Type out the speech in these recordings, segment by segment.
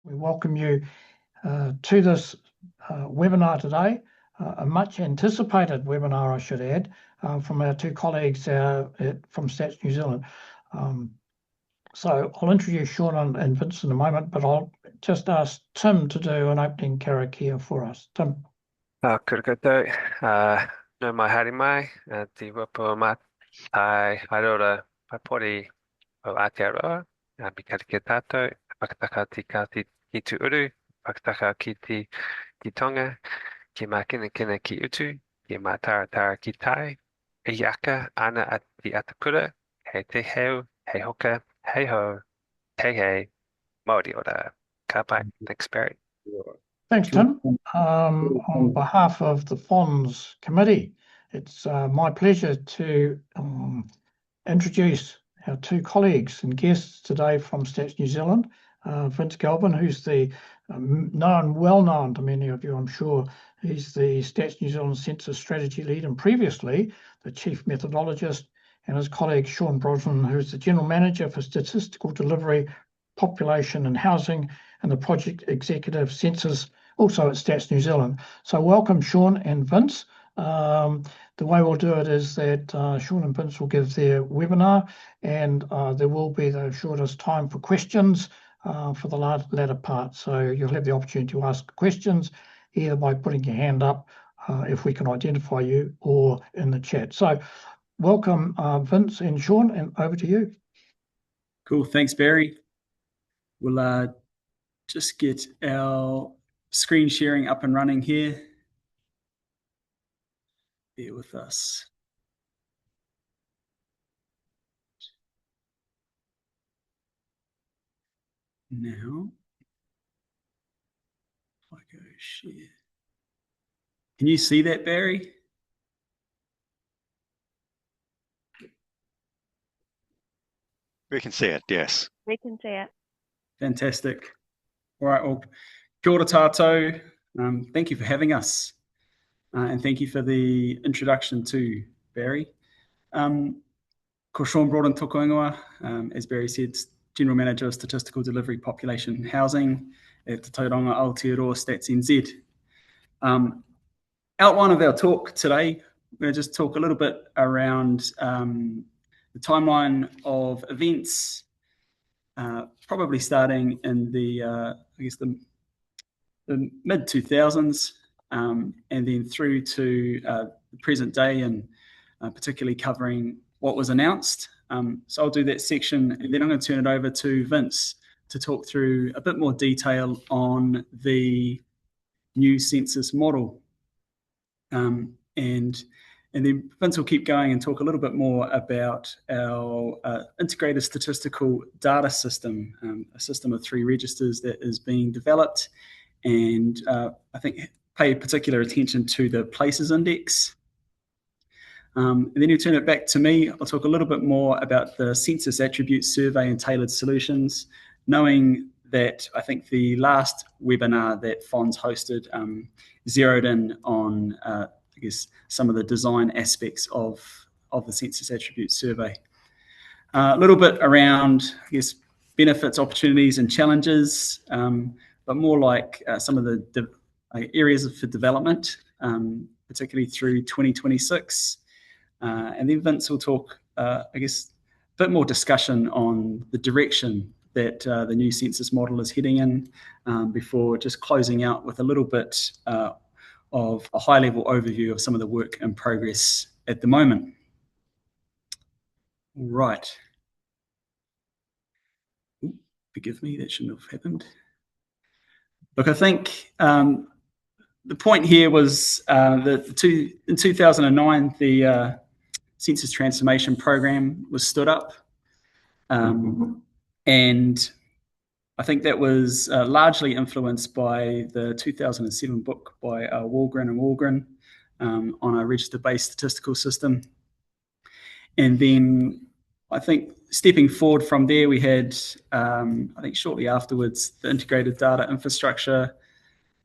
We welcome you to this webinar today, a much anticipated webinar, I should add, from our two colleagues from Stats New Zealand. So I'll introduce Sean and Vince in a moment, but I'll just ask Tim to do an opening karakia for us. Tim. Kia koutou, no mai haere mai, te wapo mat, tai hairora paipori o Aotearoa, mi karakia tātou, whakataka ki tu uru, whakataka ki tonga, ki mā kina ki utu, ki mā taratara ki tai, e aka ana ati atakura, hei te heu, hei hoka, hei ho, hei, Māori ora. Ka pai. Thanks, Barry. Thanks, Tim. On behalf of the FONS committee, it's my pleasure to introduce our two colleagues and guests today from Stats New Zealand. Vince Galvin, who's the well known to many of you, I'm sure. He's the Stats New Zealand Census Strategy Lead and previously the Chief Methodologist, and his colleague Sean Broughton, who's the General Manager for Statistical Delivery, Population and Housing, and the Project Executive Census, also at Stats New Zealand. So welcome, Sean and Vince. The way we'll do it is that Sean and Vince will give their webinar, and there will be the shortest time for questions for the latter part. So you'll have the opportunity to ask questions either by putting your hand up if we can identify you, or in the chat. So welcome, Vince and Sean, and over to you. Cool, thanks, Barry. We'll just get our screen sharing up and running here. Bear with us. Now, if I go share. Can you see that, Barry? We can see it, yes. We can see it. Fantastic. All right, well, kia ora tātou. Thank you for having us. And thank you for the introduction too, Barry. Ko Sean Broughton tōku ingoa, as Barry said, General Manager of Statistical Delivery, Population and Housing at Te Tauranga Aotearoa Stats NZ. Outline of our talk today, we're going to just talk a little bit around the timeline of events, probably starting in the mid 2000s, and then through to the present day, and particularly covering what was announced. So I'll do that section, and then I'm going to turn it over to Vince to talk through a bit more detail on the new census model. And then Vince will keep going and talk a little bit more about our integrated statistical data system, a system of 3 registers that is being developed, and I think pay particular attention to the places index. And then you turn it back to me. I'll talk a little bit more about the census attribute survey and tailored solutions, knowing that I think the last webinar that FONS hosted zeroed in on some of the design aspects of the census attribute survey. A little bit around, benefits, opportunities and challenges, but more like some of the areas for development, particularly through 2026. And then Vince will talk, a bit more discussion on the direction that the new census model is heading in, before just closing out with a little bit of a high-level overview of some of the work in progress at the moment. Right. Ooh, forgive me, that shouldn't have happened. Look, I think the point here was that in 2009, the Census Transformation Program was stood up. And I think that was largely influenced by the 2007 book by Walgren and Walgren on a register-based statistical system. And then I think stepping forward from there, we had, I think shortly afterwards, the integrated data infrastructure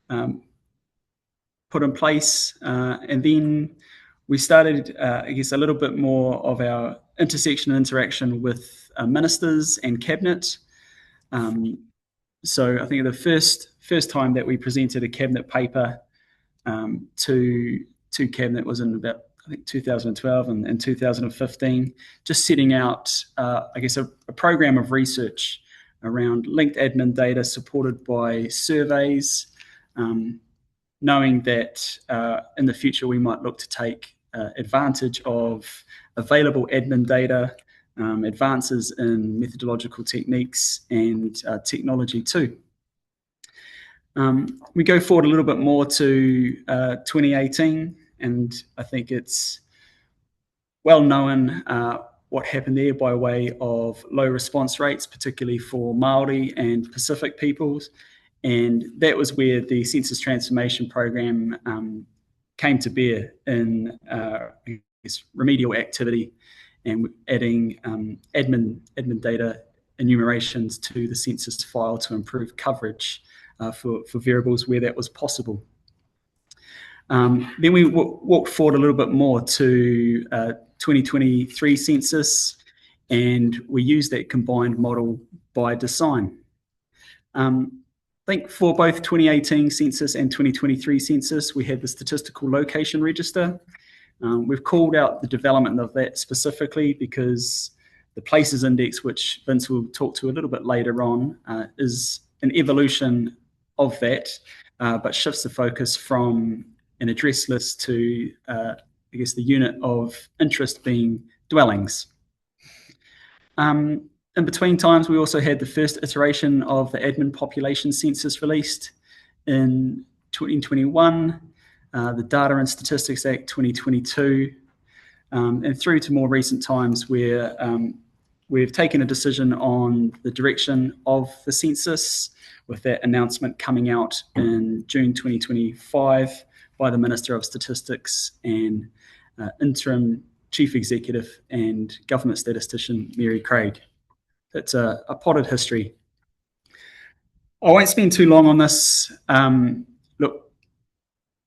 put in place. And then we started, a little bit more of our intersection and interaction with ministers and cabinet. So I think the first time that we presented a cabinet paper to cabinet was in about, I think, 2012 and 2015, just setting out, I guess, a program of research around linked admin data supported by surveys, knowing that in the future we might look to take advantage of available admin data, advances in methodological techniques and technology too. We go forward a little bit more to 2018, and I think it's well known what happened there by way of low response rates, particularly for Māori and Pacific peoples. And that was where the Census Transformation Program came to bear in remedial activity and adding admin data enumerations to the census file to improve coverage for variables where that was possible. Then we walked forward a little bit more to 2023 census, and we used that combined model by design. I think for both 2018 census and 2023 census, we had the statistical location register. We've called out the development of that specifically because the places index, which Vince will talk to a little bit later on, is an evolution of that, but shifts the focus from an address list to, I guess, the unit of interest being dwellings. In between times, we also had the first iteration of the admin population census released in 2021, the Data and Statistics Act 2022, and through to more recent times where we've taken a decision on the direction of the census, with that announcement coming out in June 2025 by the Minister of Statistics and Interim Chief Executive and Government Statistician Mary Craig. It's a potted history. I won't spend too long on this. Look,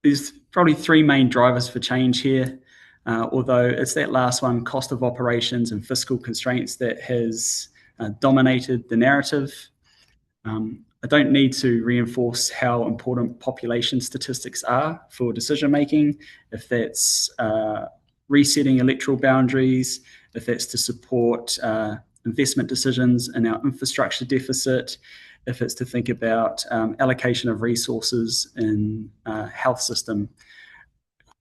there's probably three main drivers for change here, although it's that last one, cost of operations and fiscal constraints, that has dominated the narrative. I don't need to reinforce how important population statistics are for decision making, if that's resetting electoral boundaries, if that's to support investment decisions in our infrastructure deficit, if it's to think about allocation of resources in health system.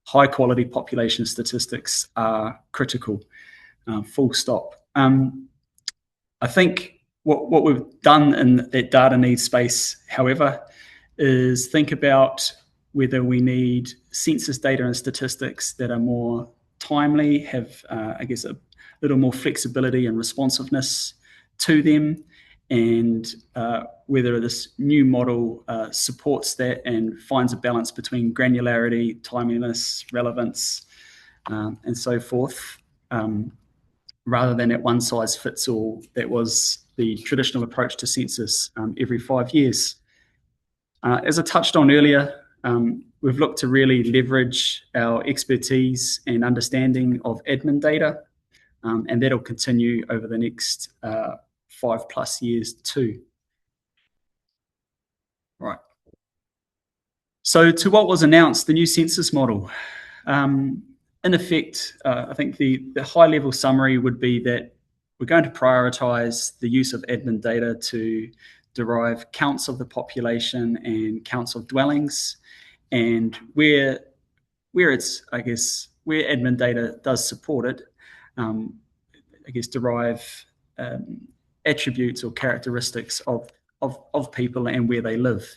High quality population statistics are critical, full stop. I think what we've done in that data needs space, however, is think about whether we need census data and statistics that are more timely, have, I guess, a little more flexibility and responsiveness to them, and whether this new model supports that and finds a balance between granularity, timeliness, relevance, and so forth, rather than at one size fits all that was the traditional approach to census every 5 years. As I touched on earlier, we've looked to really leverage our expertise and understanding of admin data, and that'll continue over the next 5+ years too. Right. So to what was announced, the new census model. In effect, I think the high level summary would be that we're going to prioritise the use of admin data to derive counts of the population and counts of dwellings, and where it's, I guess, where admin data does support it, I guess, derive attributes or characteristics of people and where they live.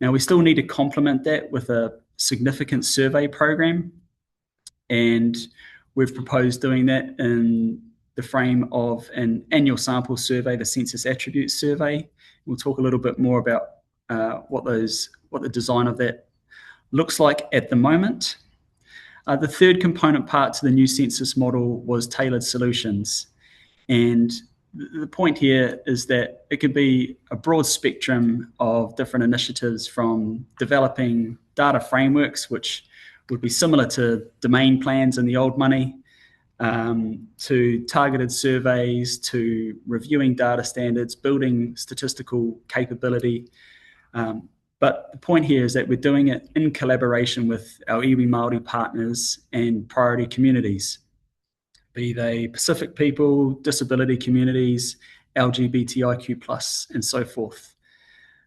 Now, we still need to complement that with a significant survey program, and we've proposed doing that in the frame of an annual sample survey, the Census Attributes Survey. We'll talk a little bit more about what the design of that looks like at the moment. The third component part to the new census model was tailored solutions. And the point here is that it could be a broad spectrum of different initiatives, from developing data frameworks, which would be similar to domain plans in the old money, to targeted surveys, to reviewing data standards, building statistical capability. But the point here is that we're doing it in collaboration with our iwi Māori partners and priority communities, be they Pacific people, disability communities, LGBTIQ+, and so forth.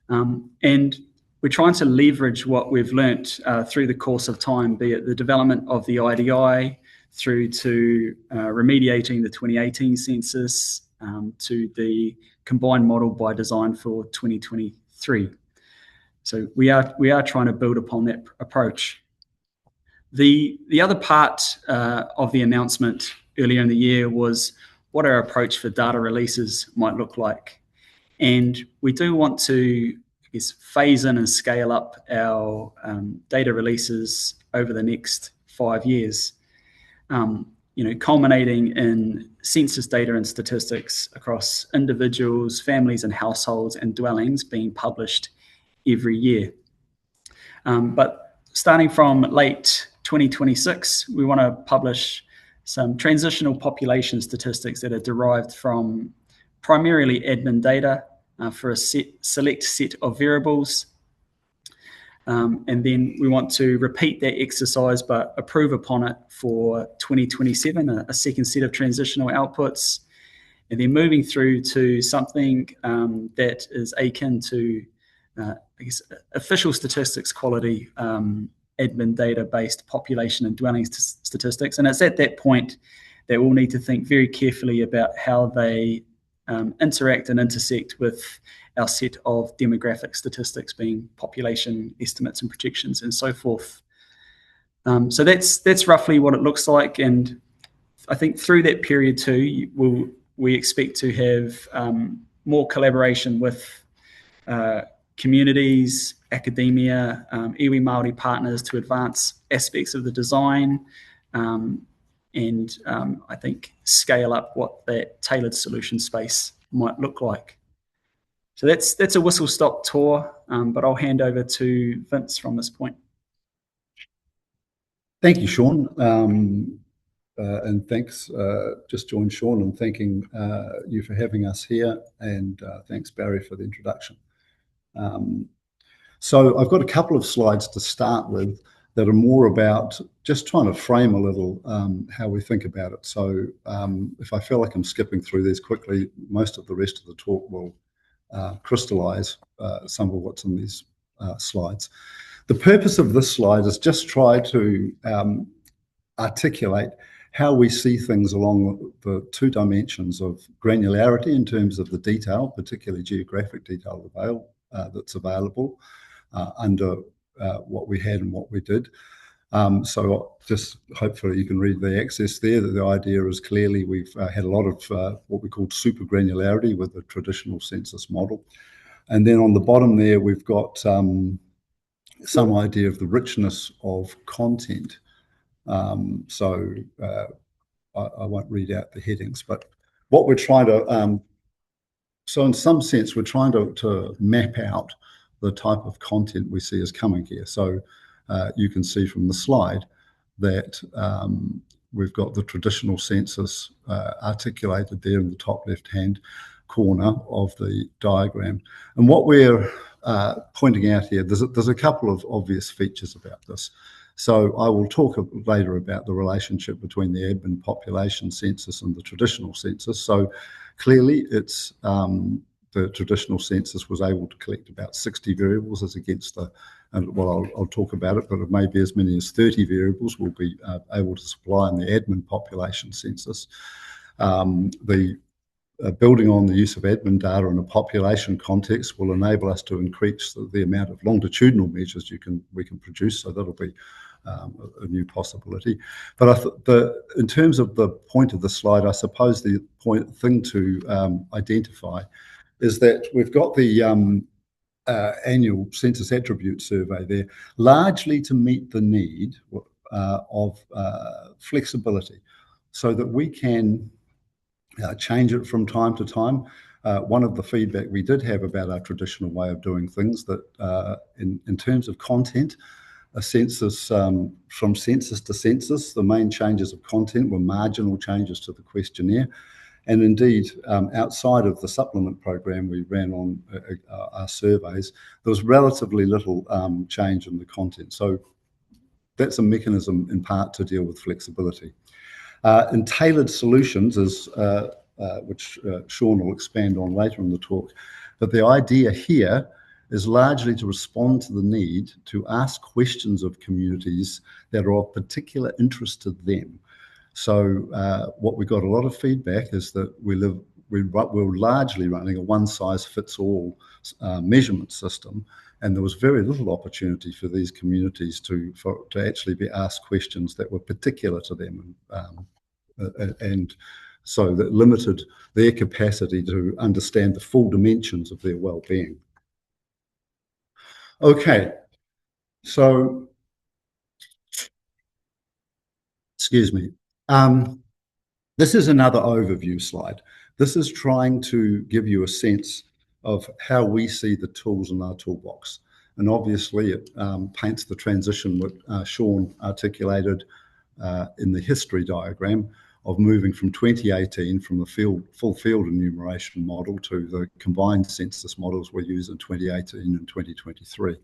And we're trying to leverage what we've learnt through the course of time, be it the development of the IDI, through to remediating the 2018 census, to the combined model by design for 2023. So we are trying to build upon that approach. The other part of the announcement earlier in the year was what our approach for data releases might look like. And we do want to, I guess, phase in and scale up our data releases over the next 5 years, culminating in census data and statistics across individuals, families and households and dwellings being published every year. But starting from late 2026, we want to publish some transitional population statistics that are derived from primarily admin data for a select set of variables. And then we want to repeat that exercise but approve upon it for 2027, a second set of transitional outputs, and then moving through to something that is akin to official statistics quality admin data-based population and dwelling statistics. And it's at that point that we'll need to think very carefully about how they interact and intersect with our set of demographic statistics, being population estimates and projections and so forth. So that's roughly what it looks like. And I think through that period too, we expect to have more collaboration with communities, academia, iwi Māori partners to advance aspects of the design, and I think scale up what that tailored solution space might look like. So that's a whistle-stop tour, but I'll hand over to Vince from this point. Thank you, Sean. And thanks, just joined Sean in thanking you for having us here, and thanks, Barry, for the introduction. So I've got a couple of slides to start with that are more about just trying to frame a little how we think about it. So if I feel like I'm skipping through these quickly, most of the rest of the talk will crystallize some of what's in these slides. The purpose of this slide is just try to articulate how we see things along the two dimensions of granularity in terms of the detail, particularly geographic detail that's available under what we had and what we did. So just hopefully you can read the access there, that the idea is clearly we've had a lot of what we call super granularity with the traditional census model. And then on the bottom there, we've got some idea of the richness of content. So I won't read out the headings, but what we're trying to, so in some sense, we're trying to map out the type of content we see as coming here. So you can see from the slide that we've got the traditional census articulated there in the top left-hand corner of the diagram. And what we're pointing out here, there's a couple of obvious features about this. So I will talk later about the relationship between the admin population census and the traditional census. So clearly it's the traditional census was able to collect about 60 variables as against the, and well, I'll talk about it, but it may be as many as 30 variables we'll be able to supply in the admin population census. Building on the use of admin data in a population context will enable us to increase the amount of longitudinal measures we can produce, so that'll be a new possibility. But in terms of the point of the slide, I suppose the thing to identify is that we've got the annual census attribute survey there, largely to meet the need of flexibility, so that we can change it from time to time. One of the feedback we did have about our traditional way of doing things, that in terms of content, a census from census to census. The main changes of content were marginal changes to the questionnaire. And indeed, outside of the supplement program we ran on our surveys, there was relatively little change in the content. So that's a mechanism in part to deal with flexibility. And tailored solutions, which Sean will expand on later in the talk, but the idea here is largely to respond to the need to ask questions of communities that are of particular interest to them. So what we got a lot of feedback is that we're largely running a one-size-fits-all measurement system, and there was very little opportunity for these communities to actually be asked questions that were particular to them, and so that limited their capacity to understand the full dimensions of their well-being. Okay, so excuse me. This is another overview slide. This is trying to give you a sense of how we see the tools in our toolbox. And obviously it paints the transition that Sean articulated in the history diagram of moving from 2018 from the full field enumeration model to the combined census models we use in 2018 and 2023.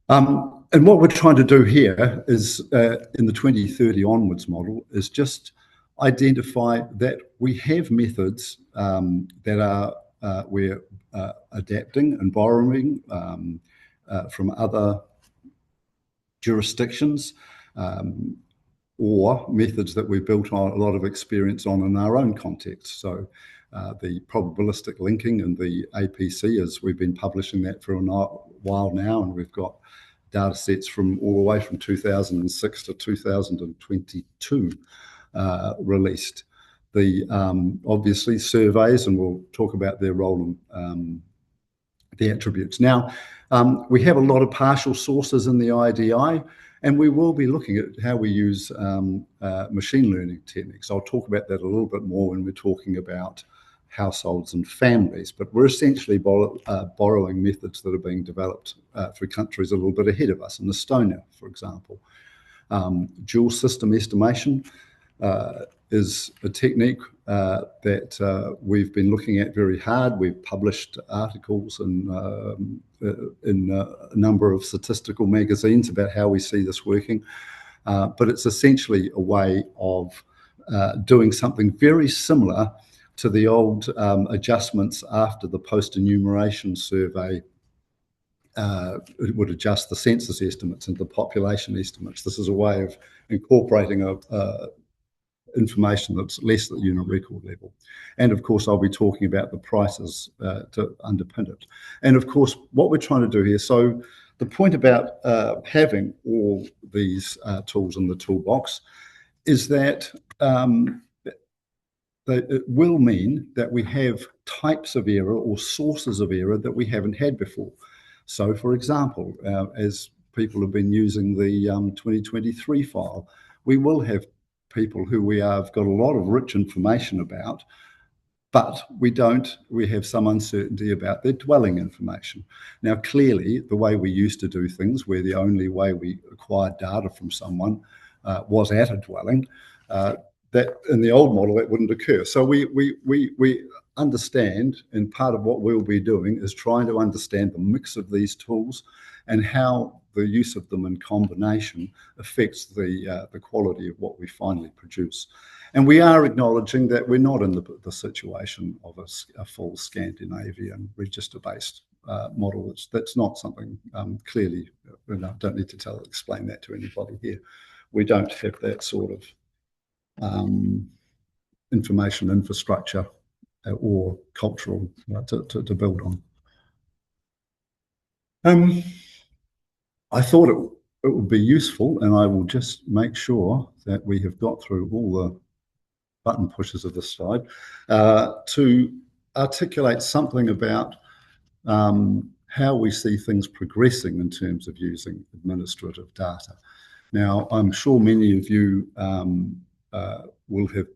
And what we're trying to do here is, in the 2030 onwards model, is just identify that we have methods that are we're adapting and borrowing from other jurisdictions, or methods that we've built on a lot of experience on in our own context. So the probabilistic linking and the APC, as we've been publishing that for a while now, and we've got data sets from all the way from 2006 to 2022 released. The obviously surveys, and we'll talk about their role in the attributes. Now, we have a lot of partial sources in the IDI, and we will be looking at how we use machine learning techniques. I'll talk about that a little bit more when we're talking about households and families, but we're essentially borrowing methods that are being developed through countries a little bit ahead of us. In Estonia, for example, dual system estimation is a technique that we've been looking at very hard. We've published articles in a number of statistical magazines about how we see this working, but it's essentially a way of doing something very similar to the old adjustments after the post-enumeration survey. It would adjust the census estimates into population estimates. This is a way of incorporating information that's less at unit record level. And of course, I'll be talking about the prices to underpin it. And of course, what we're trying to do here, so the point about having all these tools in the toolbox is that it will mean that we have types of error or sources of error that we haven't had before. So for example, as people have been using the 2023 file, we will have people who we have got a lot of rich information about, but we have some uncertainty about their dwelling information. Now, clearly, the way we used to do things, where the only way we acquired data from someone was at a dwelling, that in the old model, that wouldn't occur. So we understand, and part of what we'll be doing is trying to understand the mix of these tools and how the use of them in combination affects the quality of what we finally produce. And we are acknowledging that we're not in the situation of a full Scandinavian register-based model. That's not something clearly, and I don't need to explain that to anybody here. We don't have that sort of information infrastructure or cultural to build on. I thought it would be useful, and I will just make sure that we have got through all the button pushes of this slide, to articulate something about how we see things progressing in terms of using administrative data. Now, I'm sure many of you will have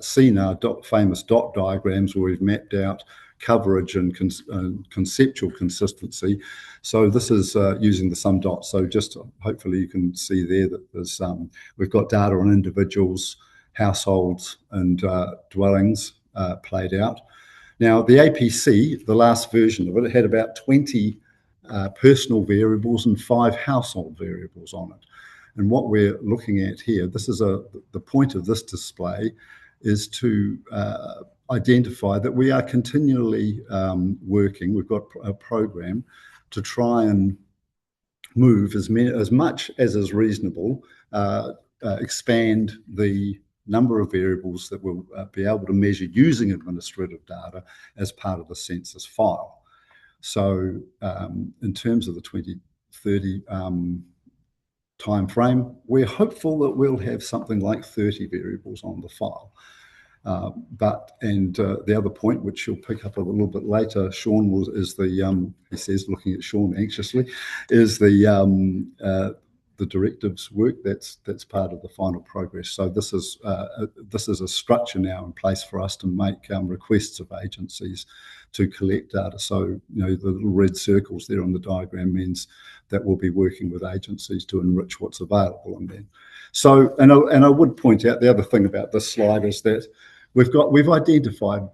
seen our famous dot diagrams where we've mapped out coverage and conceptual consistency. So this is using the sum dot. So just hopefully you can see there that there's we've got data on individuals, households, and dwellings played out. Now the APC, the last version of it had about 20 personal variables and 5 household variables on it. And what we're looking at here, this is the point of this display, is to identify that we are continually working. We've got a program to try and move as much as is reasonable, expand the number of variables that we'll be able to measure using administrative data as part of the census file. So in terms of the 2030 time frame, we're hopeful that we'll have something like 30 variables on the file. The other point, which you'll pick up a little bit later, Sean he says, looking at Sean anxiously, is the directives work that's part of the final progress. So this is a structure now in place for us to make requests of agencies to collect data. So the little red circles there on the diagram means that we'll be working with agencies to enrich what's available in there. So and I would point out the other thing about this slide is that we've identified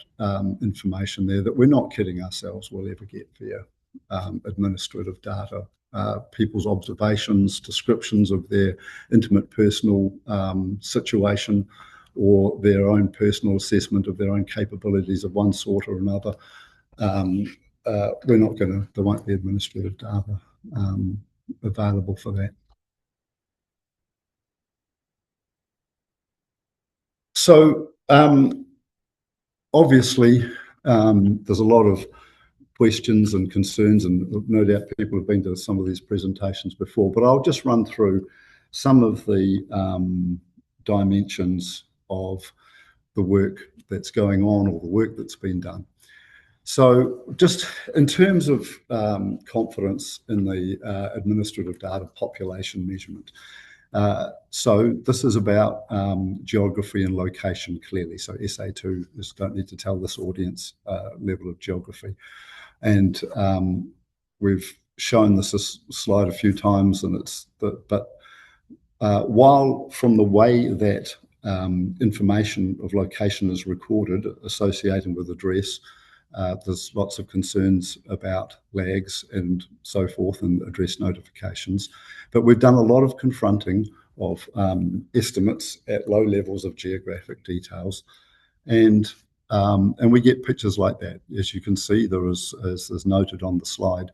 information there that we're not kidding ourselves we'll ever get via administrative data. People's observations, descriptions of their intimate personal situation, or their own personal assessment of their own capabilities of one sort or another. There won't be administrative data available for that. So obviously there's a lot of questions and concerns, and no doubt people have been to some of these presentations before, but I'll just run through some of the dimensions of the work that's going on or the work that's been done. So just in terms of confidence in the administrative data population measurement, so this is about geography and location clearly. So SA2, don't need to tell this audience level of geography. And we've shown this slide a few times, and while from the way that information of location is recorded associated with address, there's lots of concerns about lags and so forth and address notifications. But we've done a lot of confronting of estimates at low levels of geographic details. And we get pictures like that. As you can see, there is, as noted on the slide,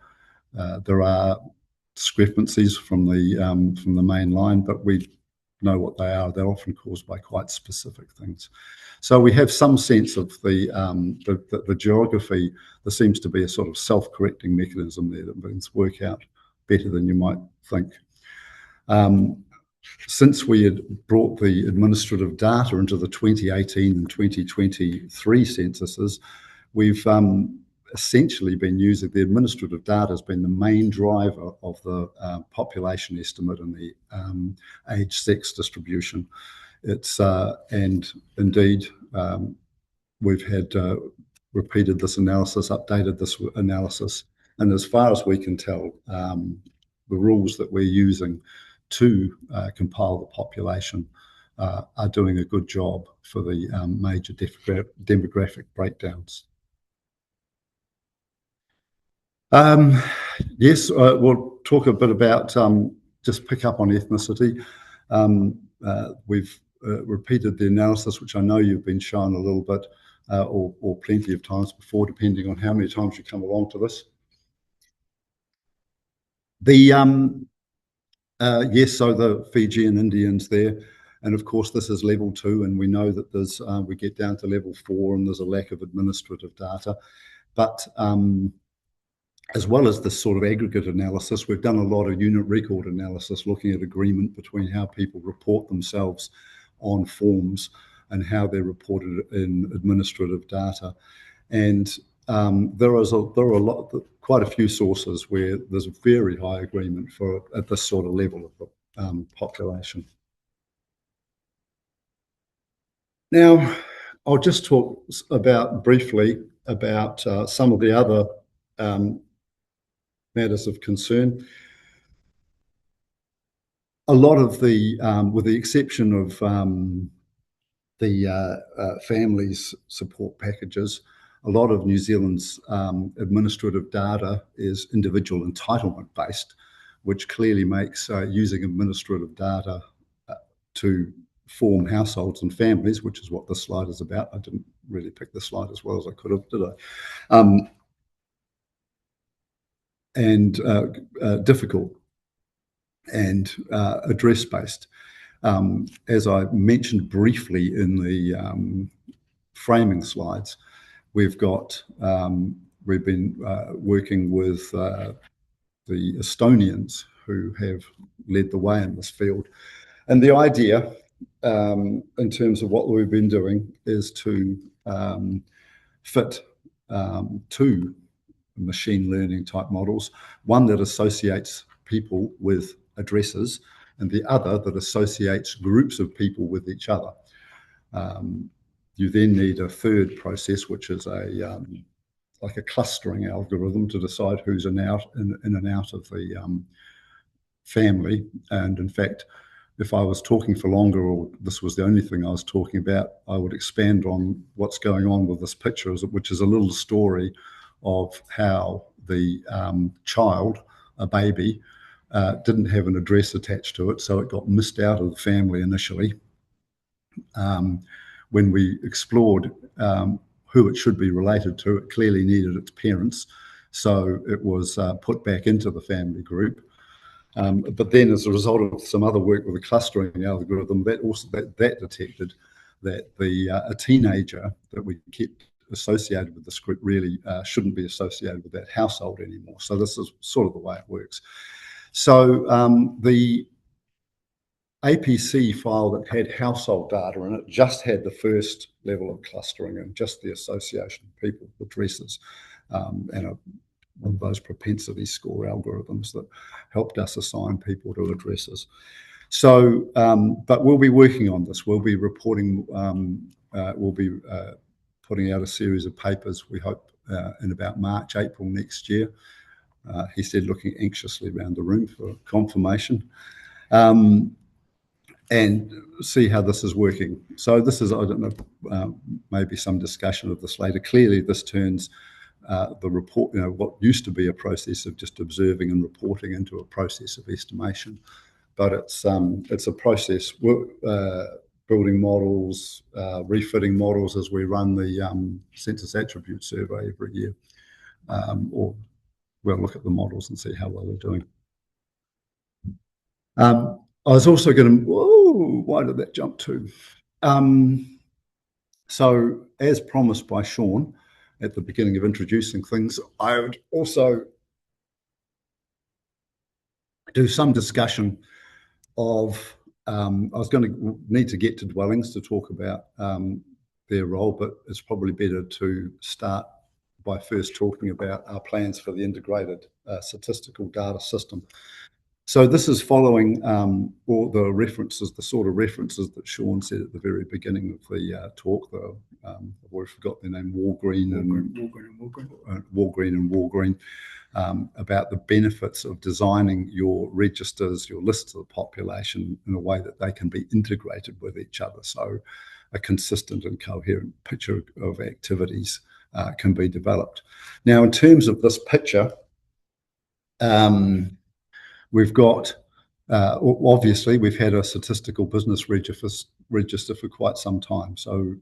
there are discrepancies from the main line, but we know what they are. They're often caused by quite specific things. So we have some sense of the geography. There seems to be a sort of self-correcting mechanism there that things work out better than you might think. Since we had brought the administrative data into the 2018 and 2023 censuses, we've essentially been using the administrative data has been the main driver of the population estimate and the age sex distribution. And indeed, we've had repeated this analysis, updated this analysis, and as far as we can tell, the rules that we're using to compile the population are doing a good job for the major demographic breakdowns. Yes, we'll talk a bit about, just pick up on ethnicity. We've repeated the analysis, which I know you've been shown a little bit or plenty of times before, depending on how many times you come along to this. Yes, so the Fijian Indians there, and of course this is level 2, and we know that there's we get down to level 4 and there's a lack of administrative data. But as well as this sort of aggregate analysis, we've done a lot of unit record analysis looking at agreement between how people report themselves on forms and how they're reported in administrative data. And there are quite a few sources where there's very high agreement at this sort of level of the population. Now, I'll just talk about briefly about some of the other matters of concern. A lot of the, with the exception of the families support packages, a lot of New Zealand's administrative data is individual entitlement based, which clearly makes using administrative data to form households and families, which is what this slide is about. I didn't really pick the slide as well as I could have, did I? And difficult and address-based. As I mentioned briefly in the framing slides, we've been working with the Estonians who have led the way in this field. And the idea, in terms of what we've been doing, is to fit two machine learning type models, one that associates people with addresses and the other that associates groups of people with each other. You then need a third process, which is like a clustering algorithm to decide who's in and out of the family. And in fact, if I was talking for longer, or this was the only thing I was talking about, I would expand on what's going on with this picture, which is a little story of how the child, a baby, didn't have an address attached to it, so it got missed out of the family initially. When we explored who it should be related to, it clearly needed its parents, so it was put back into the family group. But then, as a result of some other work with the clustering algorithm, that detected that a teenager that we kept associated with this group really shouldn't be associated with that household anymore. So this is sort of the way it works. So the APC file that had household data in it just had the first level of clustering and just the association of people with addresses, and one of those propensity score algorithms that helped us assign people to addresses. So, but we'll be working on this. We'll be reporting, we'll be putting out a series of papers, we hope, in about March, April next year. He said, looking anxiously around the room for confirmation, and see how this is working. So this is, I don't know, maybe some discussion of this later. Clearly, this turns the report, what used to be a process of just observing and reporting into a process of estimation. But it's a process, building models, refitting models as we run the census attribute survey every year, or we'll look at the models and see how well they're doing. I was also going to, whoa, why did that jump to? So as promised by Sean at the beginning of introducing things, I would also do some discussion of, I was going to need to get to dwellings to talk about their role, but it's probably better to start by first talking about our plans for the integrated statistical data system. So this is following all the references, the sort of references that Sean said at the very beginning of the talk. I've already forgot their name, Walgreen and Walgreen, about the benefits of designing your registers, your lists of the population in a way that they can be integrated with each other. So a consistent and coherent picture of activities can be developed. Now, in terms of this picture, we've got, obviously, we've had a statistical business register for quite some time. So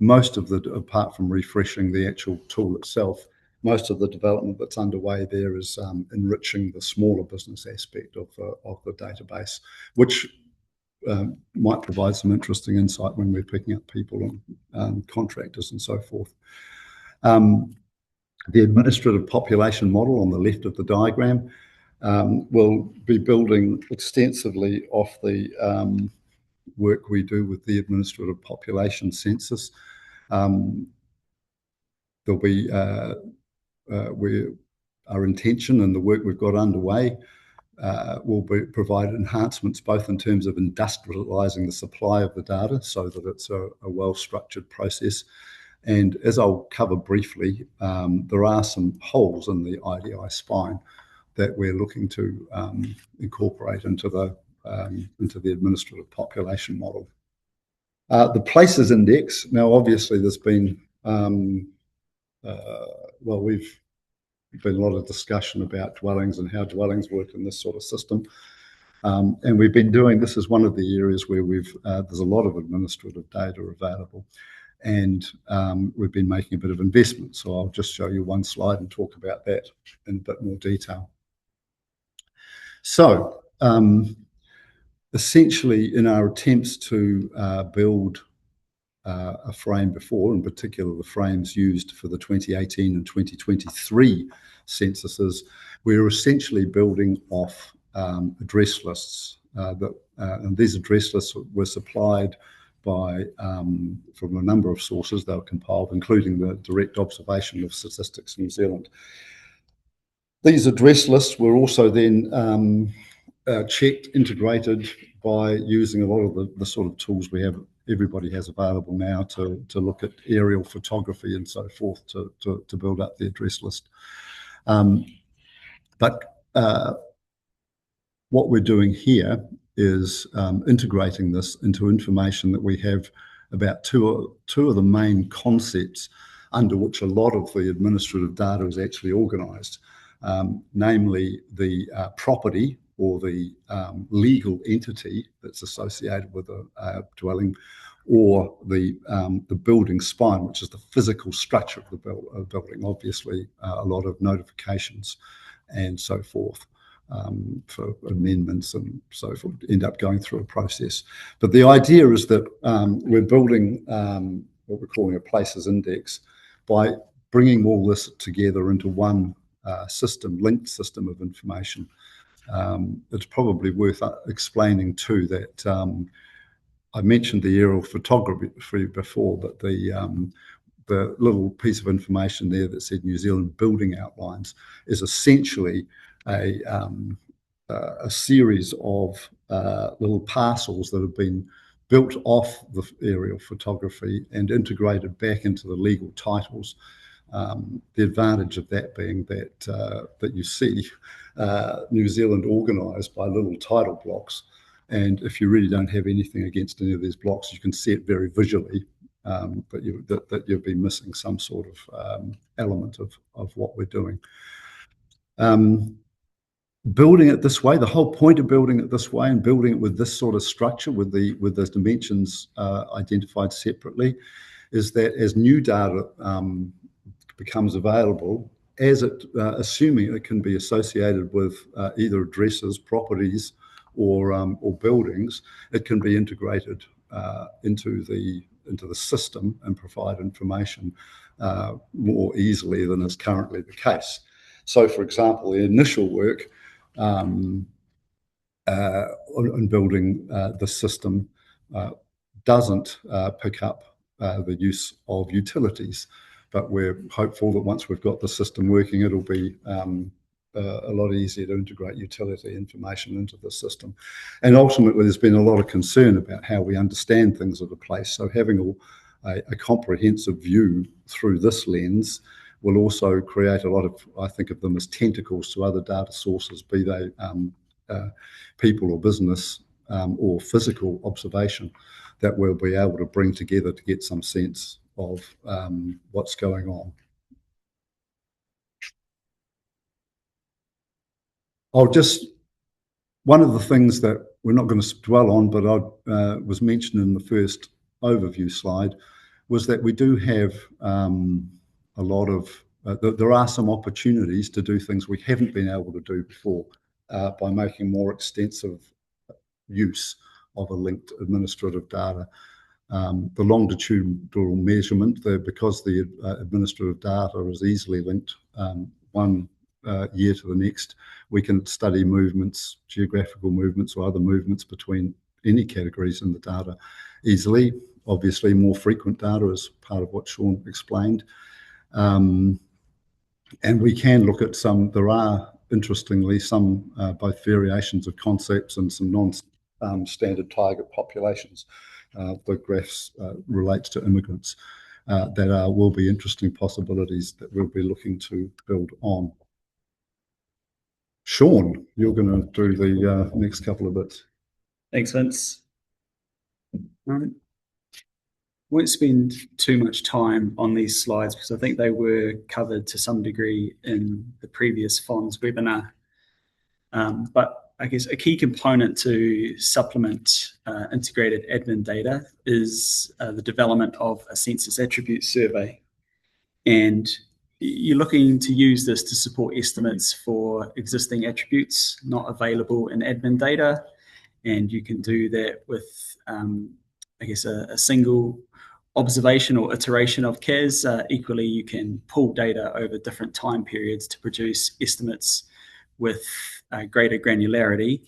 most of the, apart from refreshing the actual tool itself, most of the development that's underway there is enriching the smaller business aspect of the database, which might provide some interesting insight when we're picking up people and contractors and so forth. The administrative population model on the left of the diagram will be building extensively off the work we do with the administrative population census. There'll be our intention and the work we've got underway will provide enhancements both in terms of industrializing the supply of the data so that it's a well-structured process, And as I'll cover briefly, there are some holes in the IDI spine that we're looking to incorporate into the administrative population model. The places index. Now, obviously, there's been we've been a lot of discussion about dwellings and how dwellings work in this sort of system. And we've been doing, this is one of the areas where there's a lot of administrative data available, and we've been making a bit of investment. So I'll just show you one slide and talk about that in a bit more detail. So essentially, in our attempts to build a frame before, in particular the frames used for the 2018 and 2023 censuses, we're essentially building off address lists and these address lists were supplied by from a number of sources. They were compiled, including the direct observation of Statistics New Zealand. These address lists were also then checked, integrated by using a lot of the sort of tools everybody has available now to look at aerial photography and so forth to build up the address list. But what we're doing here is integrating this into information that we have about two of the main concepts under which a lot of the administrative data is actually organised, namely the property or the legal entity that's associated with a dwelling, or the building spine, which is the physical structure of the building. Obviously, a lot of notifications and so forth for amendments and so forth end up going through a process. But the idea is that we're building what we're calling a places index by bringing all this together into one linked system of information. It's probably worth explaining too that I mentioned the aerial photography before, but the little piece of information there that said New Zealand building outlines is essentially a series of little parcels that have been built off the aerial photography and integrated back into the legal titles. The advantage of that being that you see New Zealand organised by little title blocks, and if you really don't have anything against any of these blocks, you can see it very visually, but you'll be missing some sort of element of what we're doing. Building it this way, the whole point of building it this way and building it with this sort of structure, with those dimensions identified separately, is that as new data becomes available, assuming it can be associated with either addresses, properties, or buildings, it can be integrated into the system and provide information more easily than is currently the case. So, for example, the initial work on building the system doesn't pick up the use of utilities, but we're hopeful that once we've got the system working, it'll be a lot easier to integrate utility information into the system. And ultimately, there's been a lot of concern about how we understand things at a place. So having a comprehensive view through this lens will also create a lot of, I think of them as tentacles to other data sources, be they people or business or physical observation, that we'll be able to bring together to get some sense of what's going on. One of the things that we're not going to dwell on, but was mentioned in the first overview slide, was that we do have a lot of, there are some opportunities to do things we haven't been able to do before by making more extensive use of a linked administrative data. The longitudinal measurement, because the administrative data is easily linked one year to the next, we can study movements, geographical movements or other movements between any categories in the data easily. Obviously, more frequent data is part of what Sean explained. And we can look at there are, interestingly, some both variations of concepts and some non-standard target populations. The graphs relates to immigrants. that will be interesting possibilities that we'll be looking to build on. Sean, you're going to do the next couple of bits. Thanks, Vince. Won't spend too much time on these slides because I think they were covered to some degree in the previous FONS webinar. But I guess a key component to supplement integrated admin data is the development of a census attribute survey. And you're looking to use this to support estimates for existing attributes not available in admin data. And you can do that with, I guess, a single observation or iteration of CAS. Equally, you can pull data over different time periods to produce estimates with greater granularity,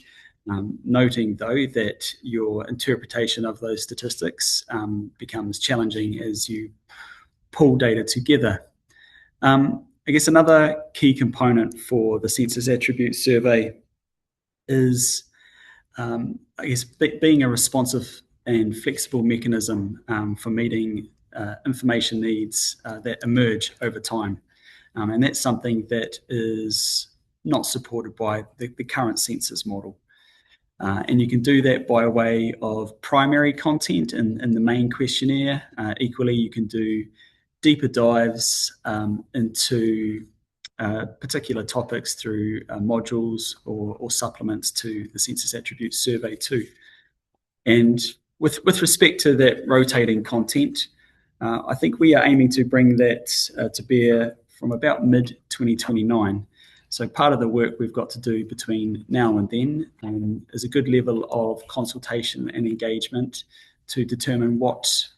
noting though that your interpretation of those statistics becomes challenging as you pull data together. I guess another key component for the census attribute survey is, I guess, being a responsive and flexible mechanism for meeting information needs that emerge over time. And that's something that is not supported by the current census model. And you can do that by way of primary content in the main questionnaire. Equally, you can do deeper dives into particular topics through modules or supplements to the census attribute survey too. And with respect to that rotating content, I think we are aiming to bring that to bear from about mid-2029. So part of the work we've got to do between now and then is a good level of consultation and engagement to determine what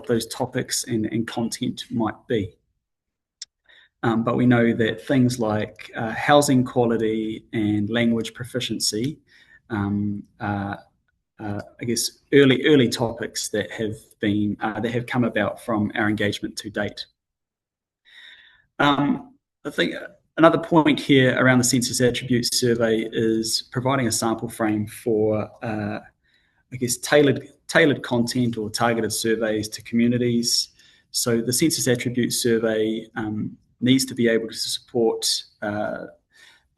those topics and content might be. But we know that things like housing quality and language proficiency are, I guess, early topics that have come about from our engagement to date. I think another point here around the census attribute survey is providing a sample frame for, I guess, tailored content or targeted surveys to communities. So the census attribute survey needs to be able to support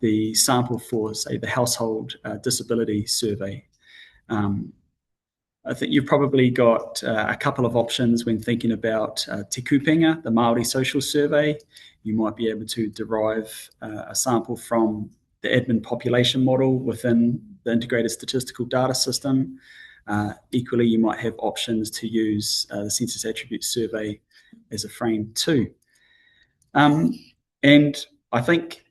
the sample for, say, the household disability survey. I think you've probably got a couple of options when thinking about Te Kupenga, the Māori social survey. You might be able to derive a sample from the admin population model within the integrated statistical data system. Equally, you might have options to use the census attribute survey as a frame too. And I think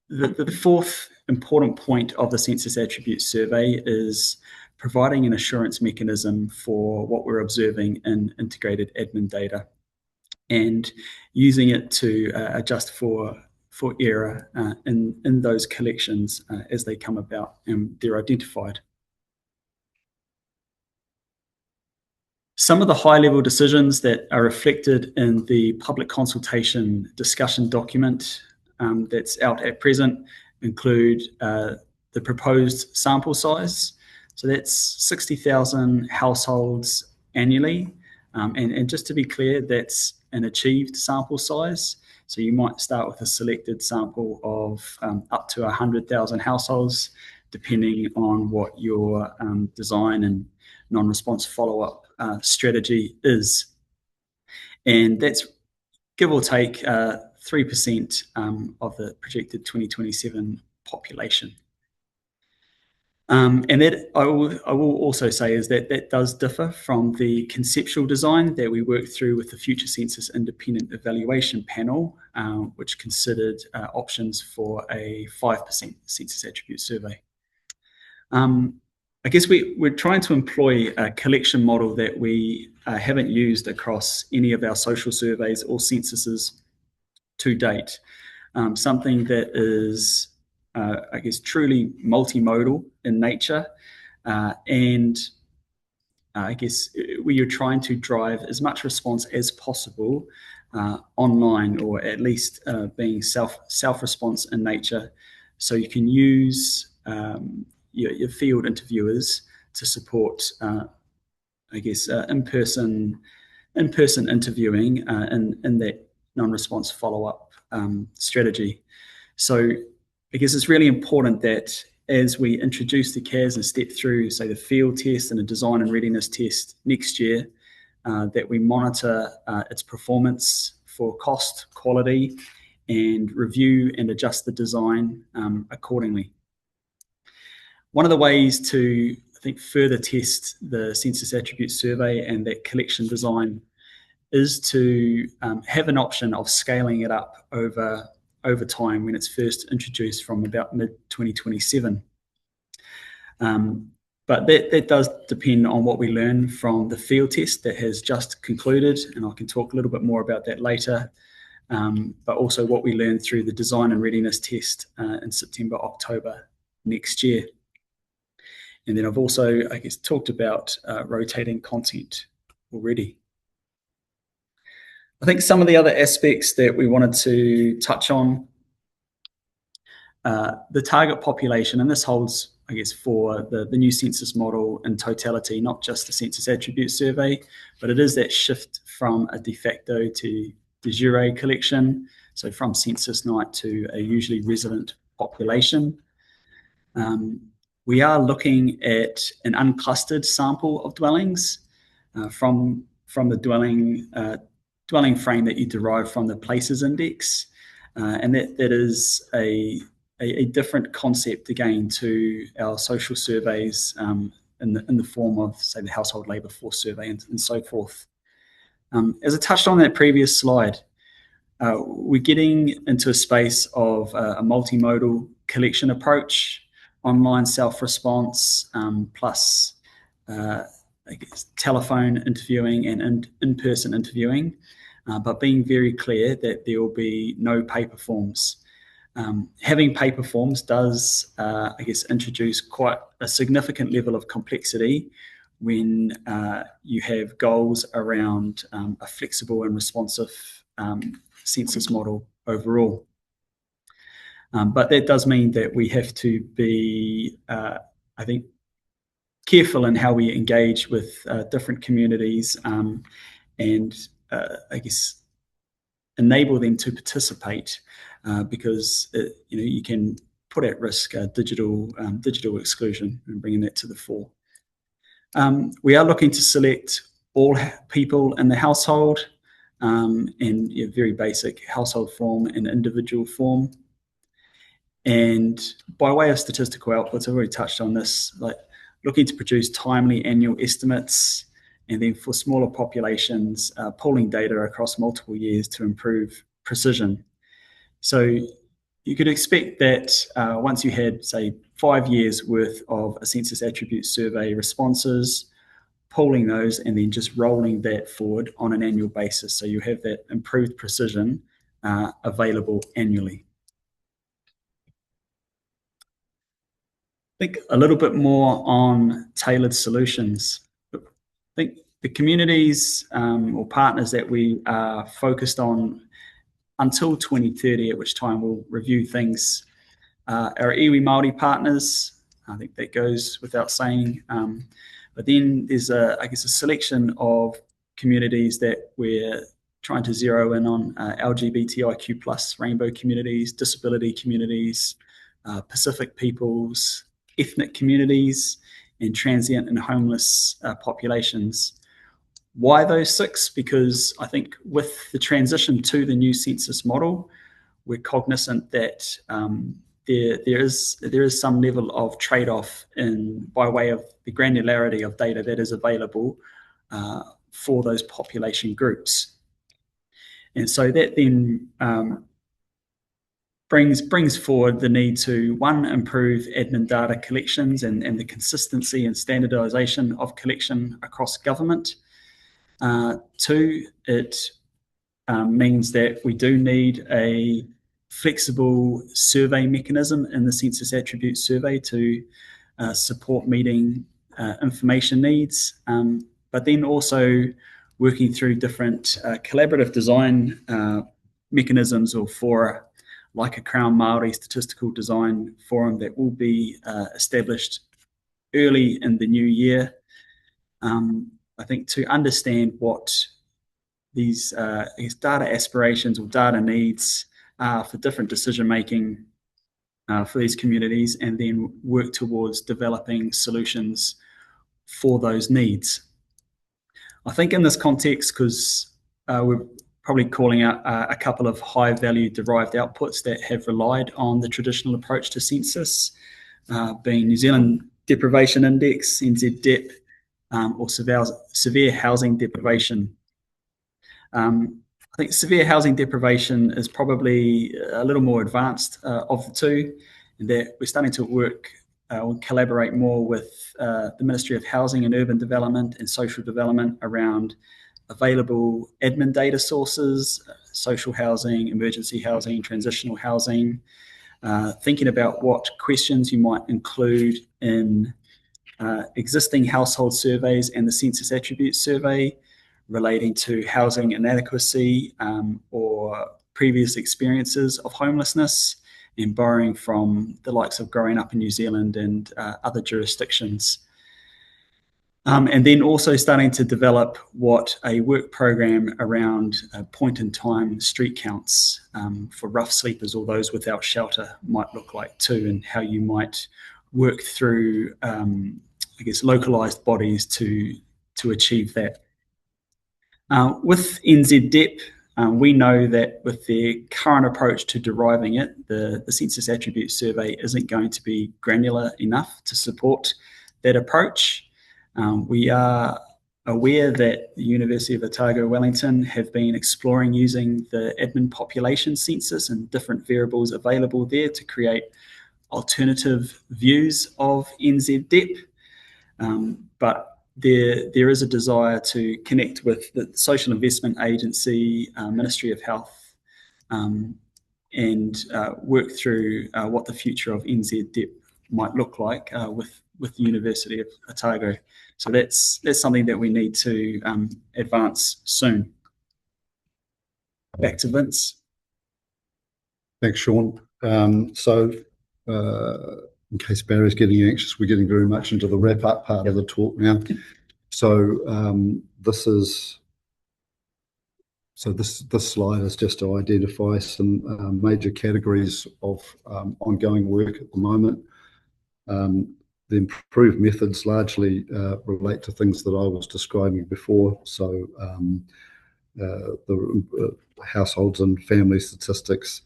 the fourth important point of the census attribute survey is providing an assurance mechanism for what we're observing in integrated admin data and using it to adjust for error in those collections as they come about and they're identified. Some of the high-level decisions that are reflected in the public consultation discussion document that's out at present include the proposed sample size. So that's 60,000 households annually. And just to be clear, that's an achieved sample size. So you might start with a selected sample of up to 100,000 households, depending on what your design and non-response follow-up strategy is. And that's give or take 3% of the projected 2027 population. And that I will also say is that does differ from the conceptual design that we worked through with the Future Census Independent Evaluation Panel, which considered options for a 5% census attribute survey. I guess we're trying to employ a collection model that we haven't used across any of our social surveys or censuses to date. Something that is, I guess, truly multimodal in nature, and I guess where you're trying to drive as much response as possible online, or at least being self-response in nature, so you can use your field interviewers to support, I guess, in-person in-person interviewing in that non-response follow-up strategy. So I guess it's really important that as we introduce the CAS and step through, say, the field test and a design and readiness test next year, that we monitor its performance for cost, quality, and review and adjust the design accordingly. One of the ways to, I think, further test the census attribute survey and that collection design is to have an option of scaling it up over time when it's first introduced from about mid-2027. But that does depend on what we learn from the field test that has just concluded, and I can talk a little bit more about that later, but also what we learn through the design and readiness test in September, October next year. And then I've also, I guess, talked about rotating content already. I think some of the other aspects that we wanted to touch on, the target population, and this holds, I guess, for the new census model in totality, not just the census attribute survey, but it is that shift from a de facto to de jure collection, so from census night to a usually resident population. We are looking at an unclustered sample of dwellings from the dwelling frame that you derive from the places index, and that is a different concept again to our social surveys in the form of, say, the household labour force survey and so forth. As I touched on that previous slide, we're getting into a space of a multimodal collection approach, online self-response, plus I guess, telephone interviewing and in-person interviewing, but being very clear that there will be no paper forms. Having paper forms does, I guess, introduce quite a significant level of complexity when you have goals around a flexible and responsive census model overall. But that does mean that we have to be, I think, careful in how we engage with different communities and, I guess, enable them to participate because you can put at risk digital exclusion and bringing that to the fore. We are looking to select all people in the household and very basic household form and individual form. And by way of statistical outputs, I've already touched on this, like looking to produce timely annual estimates, and then for smaller populations, pooling data across multiple years to improve precision. So you could expect that once you had, say, 5 years worth of a census attribute survey responses, pooling those and then just rolling that forward on an annual basis. So you have that improved precision available annually. I think a little bit more on tailored solutions. I think the communities or partners that we are focused on until 2030, at which time we'll review things, our iwi Māori partners. I think that goes without saying. But then there's, I guess, a selection of communities that we're trying to zero in on: LGBTIQ+, rainbow communities, disability communities, Pacific peoples, ethnic communities, and transient and homeless populations. Why those 6? Because I think with the transition to the new census model, we're cognizant that there is some level of trade-off by way of the granularity of data that is available for those population groups. And so that then brings forward the need to, 1, improve admin data collections and the consistency and standardisation of collection across government. 2, it means that we do need a flexible survey mechanism in the census attribute survey to support meeting information needs, but then also working through different collaborative design mechanisms or fora, like a Crown Māori Statistical Design Forum that will be established early in the new year. I think to understand what these I guess data aspirations or data needs for different decision making for these communities, and then work towards developing solutions for those needs. I think in this context, because we're probably calling out a couple of high-value derived outputs that have relied on the traditional approach to census, being New Zealand Deprivation Index, NZDEP, or severe housing deprivation. I think severe housing deprivation is probably a little more advanced of the two, and that we're starting to work or collaborate more with the Ministry of Housing and Urban Development and Social Development around available admin data sources, social housing, emergency housing, transitional housing, thinking about what questions you might include in existing household surveys and the Census Attribute Survey relating to housing inadequacy or previous experiences of homelessness, and borrowing from the likes of Growing Up in New Zealand and other jurisdictions. And then also starting to develop what a work program around point-in-time street counts for rough sleepers or those without shelter might look like too, and how you might work through, I guess, localised bodies to achieve that. With NZDEP, we know that with their current approach to deriving it, the Census Attribute Survey isn't going to be granular enough to support that approach. We are aware that the University of Otago Wellington have been exploring using the admin population census and different variables available there to create alternative views of NZDEP. But there is a desire to connect with the Social Investment Agency, Ministry of Health, and work through what the future of NZDEP might look like with the University of Otago. So that's something that we need to advance soon. Back to Vince. Thanks, Sean. In case Barry's getting anxious, we're getting very much into the wrap-up part of the talk now. So this slide is just to identify some major categories of ongoing work at the moment. The improved methods largely relate to things that I was describing before. So the households and family statistics,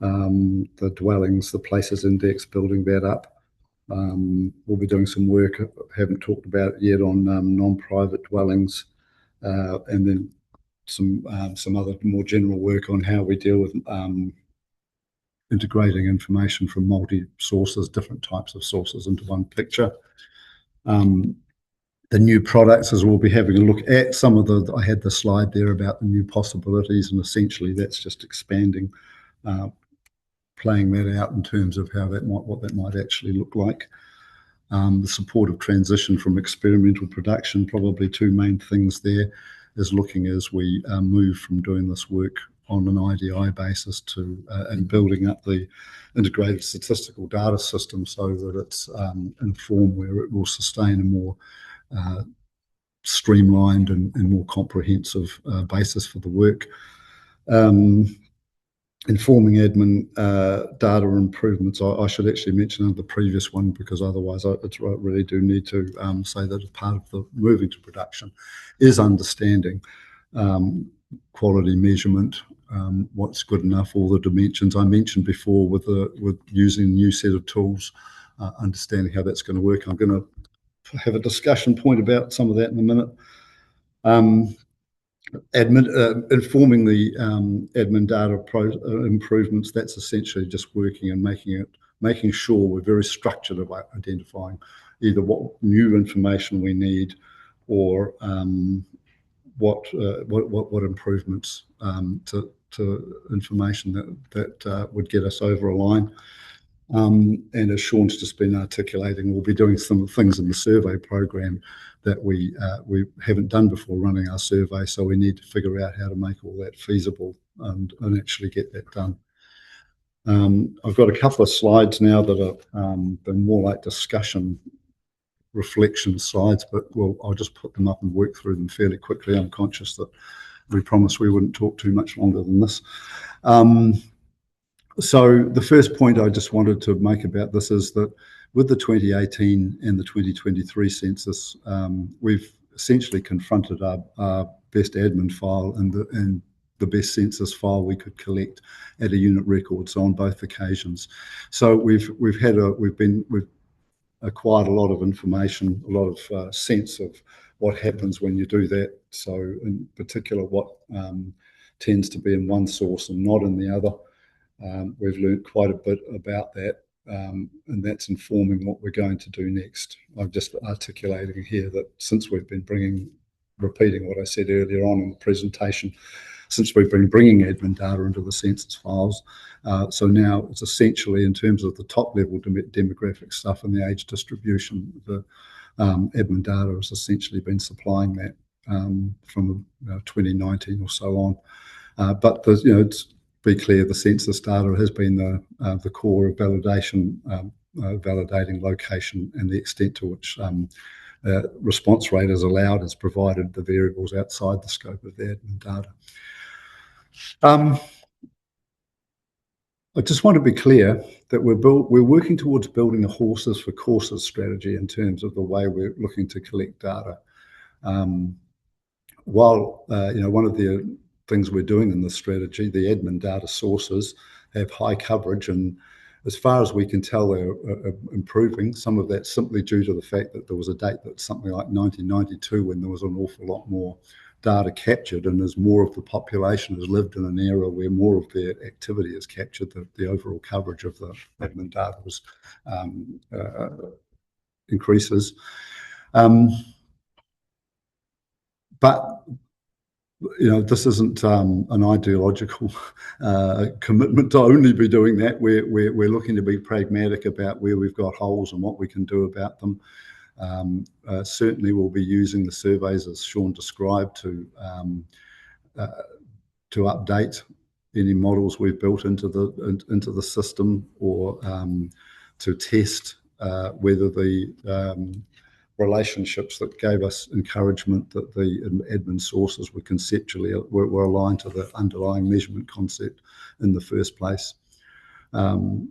the dwellings, the places index, building that up. We'll be doing some work, haven't talked about it yet, on non-private dwellings, and then some other more general work on how we deal with integrating information from multi-sources, different types of sources into one picture. The new products, as we'll be having a look at some of I had the slide there about the new possibilities, and essentially that's just expanding, playing that out in terms of what that might actually look like. The support of transition from experimental production, probably two main things there, is looking as we move from doing this work on an IDI basis to and building up the integrated statistical data system so that it's in a form where it will sustain a more streamlined and more comprehensive basis for the work. Informing admin data improvements. I should actually mention the previous one, because otherwise I really do need to say that as part of the moving to production is understanding quality measurement, what's good enough, all the dimensions I mentioned before with using a new set of tools, understanding how that's going to work. I'm going to have a discussion point about some of that in a minute. Informing the admin data improvements, that's essentially just working and making sure we're very structured about identifying either what new information we need or what improvements to information that would get us over a line. And as Sean's just been articulating, we'll be doing some things in the survey program that we haven't done before running our survey, so we need to figure out how to make all that feasible and actually get that done. I've got a couple of slides now that are been more like discussion reflection slides, but I'll just put them up and work through them fairly quickly. I'm conscious that we promised we wouldn't talk too much longer than this. So the first point I just wanted to make about this is that with the 2018 and the 2023 census, we've essentially confronted our best admin file and the best census file we could collect at a unit records on both occasions. So we've acquired a lot of information, a lot of sense of what happens when you do that. So in particular, what tends to be in one source and not in the other. We've learned quite a bit about that, and that's informing what we're going to do next. I'm just articulating here that since we've been repeating what I said earlier on in the presentation, since we've been bringing admin data into the census files, so now it's essentially in terms of the top level demographic stuff and the age distribution, the admin data has essentially been supplying that from 2019 or so on. But there's, it's be clear, the census data has been the core of validation, validating location and the extent to which response rate is allowed as provided the variables outside the scope of the admin data. I just want to be clear that we're working towards building a horses for courses strategy in terms of the way we're looking to collect data. While one of the things we're doing in this strategy, the admin data sources have high coverage, and as far as we can tell, they're improving. Some of that's simply due to the fact that there was a date that's something like 1992 when there was an awful lot more data captured, and as more of the population has lived in an era where more of their activity is captured, the overall coverage of the admin data was increases. But this isn't an ideological commitment to only be doing that. We're looking to be pragmatic about where we've got holes and what we can do about them. Certainly, we'll be using the surveys as Sean described to update any models we've built into the system, or to test whether the relationships that gave us encouragement that the admin sources were conceptually were aligned to the underlying measurement concept in the first place. And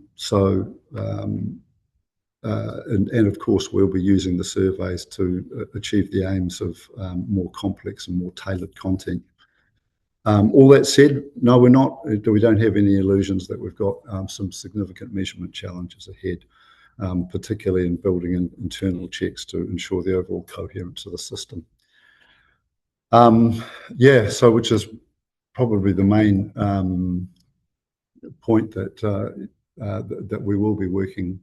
of course, we'll be using the surveys to achieve the aims of more complex and more tailored content. All that said, no, we don't have any illusions that we've got some significant measurement challenges ahead, particularly in building in internal checks to ensure the overall coherence of the system. So which is probably the main point that we will be working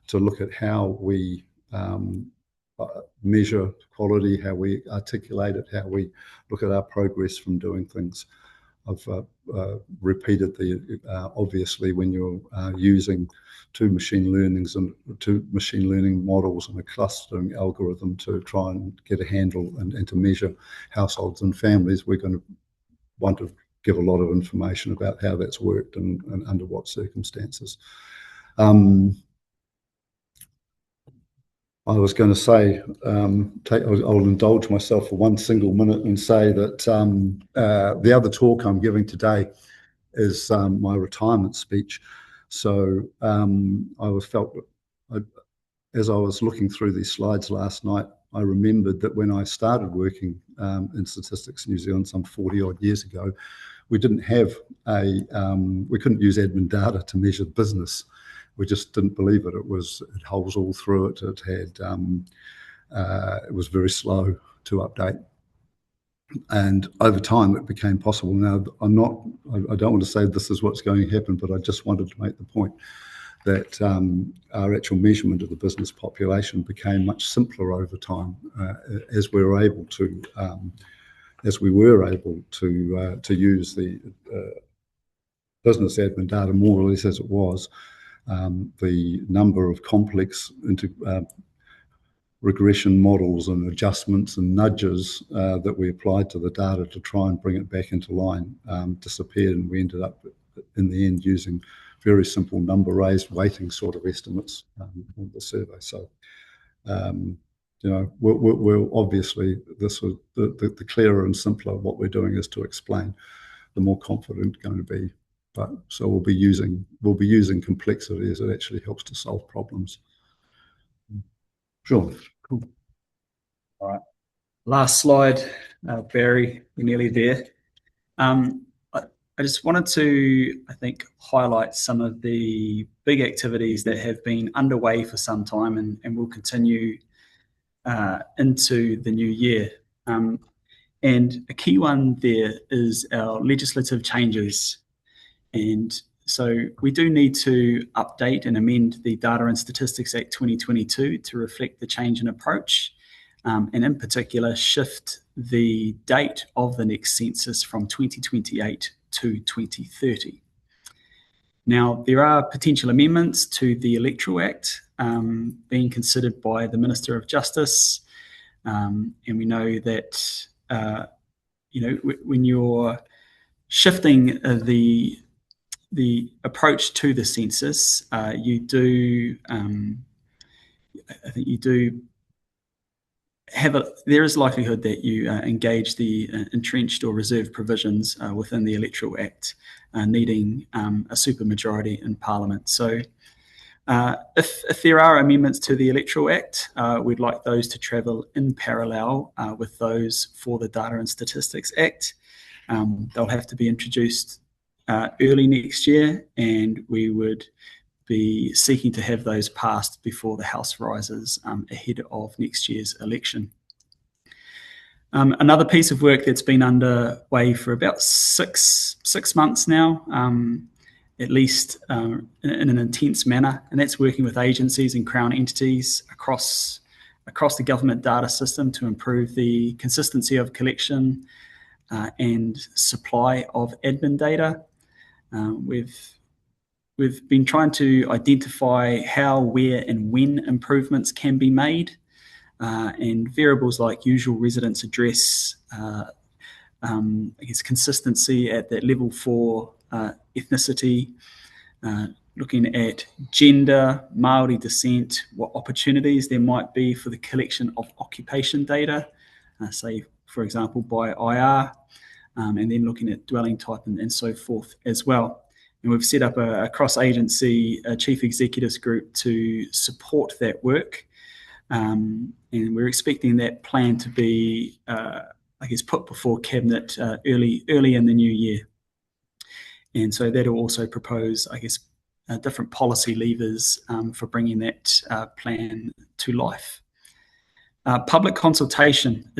to look at how we measure quality, how we articulate it, how we look at our progress from doing things. I've repeated obviously when you're using two machine learning models and a clustering algorithm to try and get a handle and to measure households and families, we're going to want to give a lot of information about how that's worked and under what circumstances. I was going to say, I'll indulge myself for one single minute and say that the other talk I'm giving today is my retirement speech. So as I was looking through these slides last night, I remembered that when I started working in Statistics New Zealand some 40 odd years ago, we didn't have we couldn't use admin data to measure business. We just didn't believe it. It had holes all through it. It was very slow to update. And over time, it became possible. Now, I don't want to say this is what's going to happen, but I just wanted to make the point that our actual measurement of the business population became much simpler over time as we were able to use the business admin data more or less as it was. The number of complex regression models and adjustments and nudges that we applied to the data to try and bring it back into line disappeared, and we ended up in the end using very simple number raised weighting sort of estimates on the survey. So we'll obviously, this was the clearer and simpler what we're doing is to explain, the more confident going to be. But so we'll be using complexity as it actually helps to solve problems. Sure. Cool. All right. Last slide, Barry, we're nearly there. I just wanted to, I think, highlight some of the big activities that have been underway for some time and will continue into the new year. And a key one there is our legislative changes. And so we do need to update and amend the Data and Statistics Act 2022 to reflect the change in approach, and in particular shift the date of the next census from 2028 to 2030. Now, there are potential amendments to the Electoral Act being considered by the Minister of Justice, and we know that when you're shifting the approach to the census, you do, I think you do there is likelihood that you engage the entrenched or reserved provisions within the Electoral Act, needing a supermajority in Parliament. So if there are amendments to the Electoral Act, we'd like those to travel in parallel with those for the Data and Statistics Act. They'll have to be introduced early next year, and we would be seeking to have those passed before the House rises ahead of next year's election. Another piece of work that's been underway for about six months now, at least in an intense manner, and that's working with agencies and Crown entities across the government data system to improve the consistency of collection and supply of admin data. We've been trying to identify how, where, and when improvements can be made, and variables like usual residence address, consistency at that level 4 ethnicity, looking at gender, Māori descent, what opportunities there might be for the collection of occupation data, say, for example, by IR, and then looking at dwelling type and so forth as well. And we've set up a cross-agency chief executives group to support that work. And we're expecting that plan to be, put before Cabinet early in the new year. And so that'll also propose, different policy levers for bringing that plan to life. Public consultation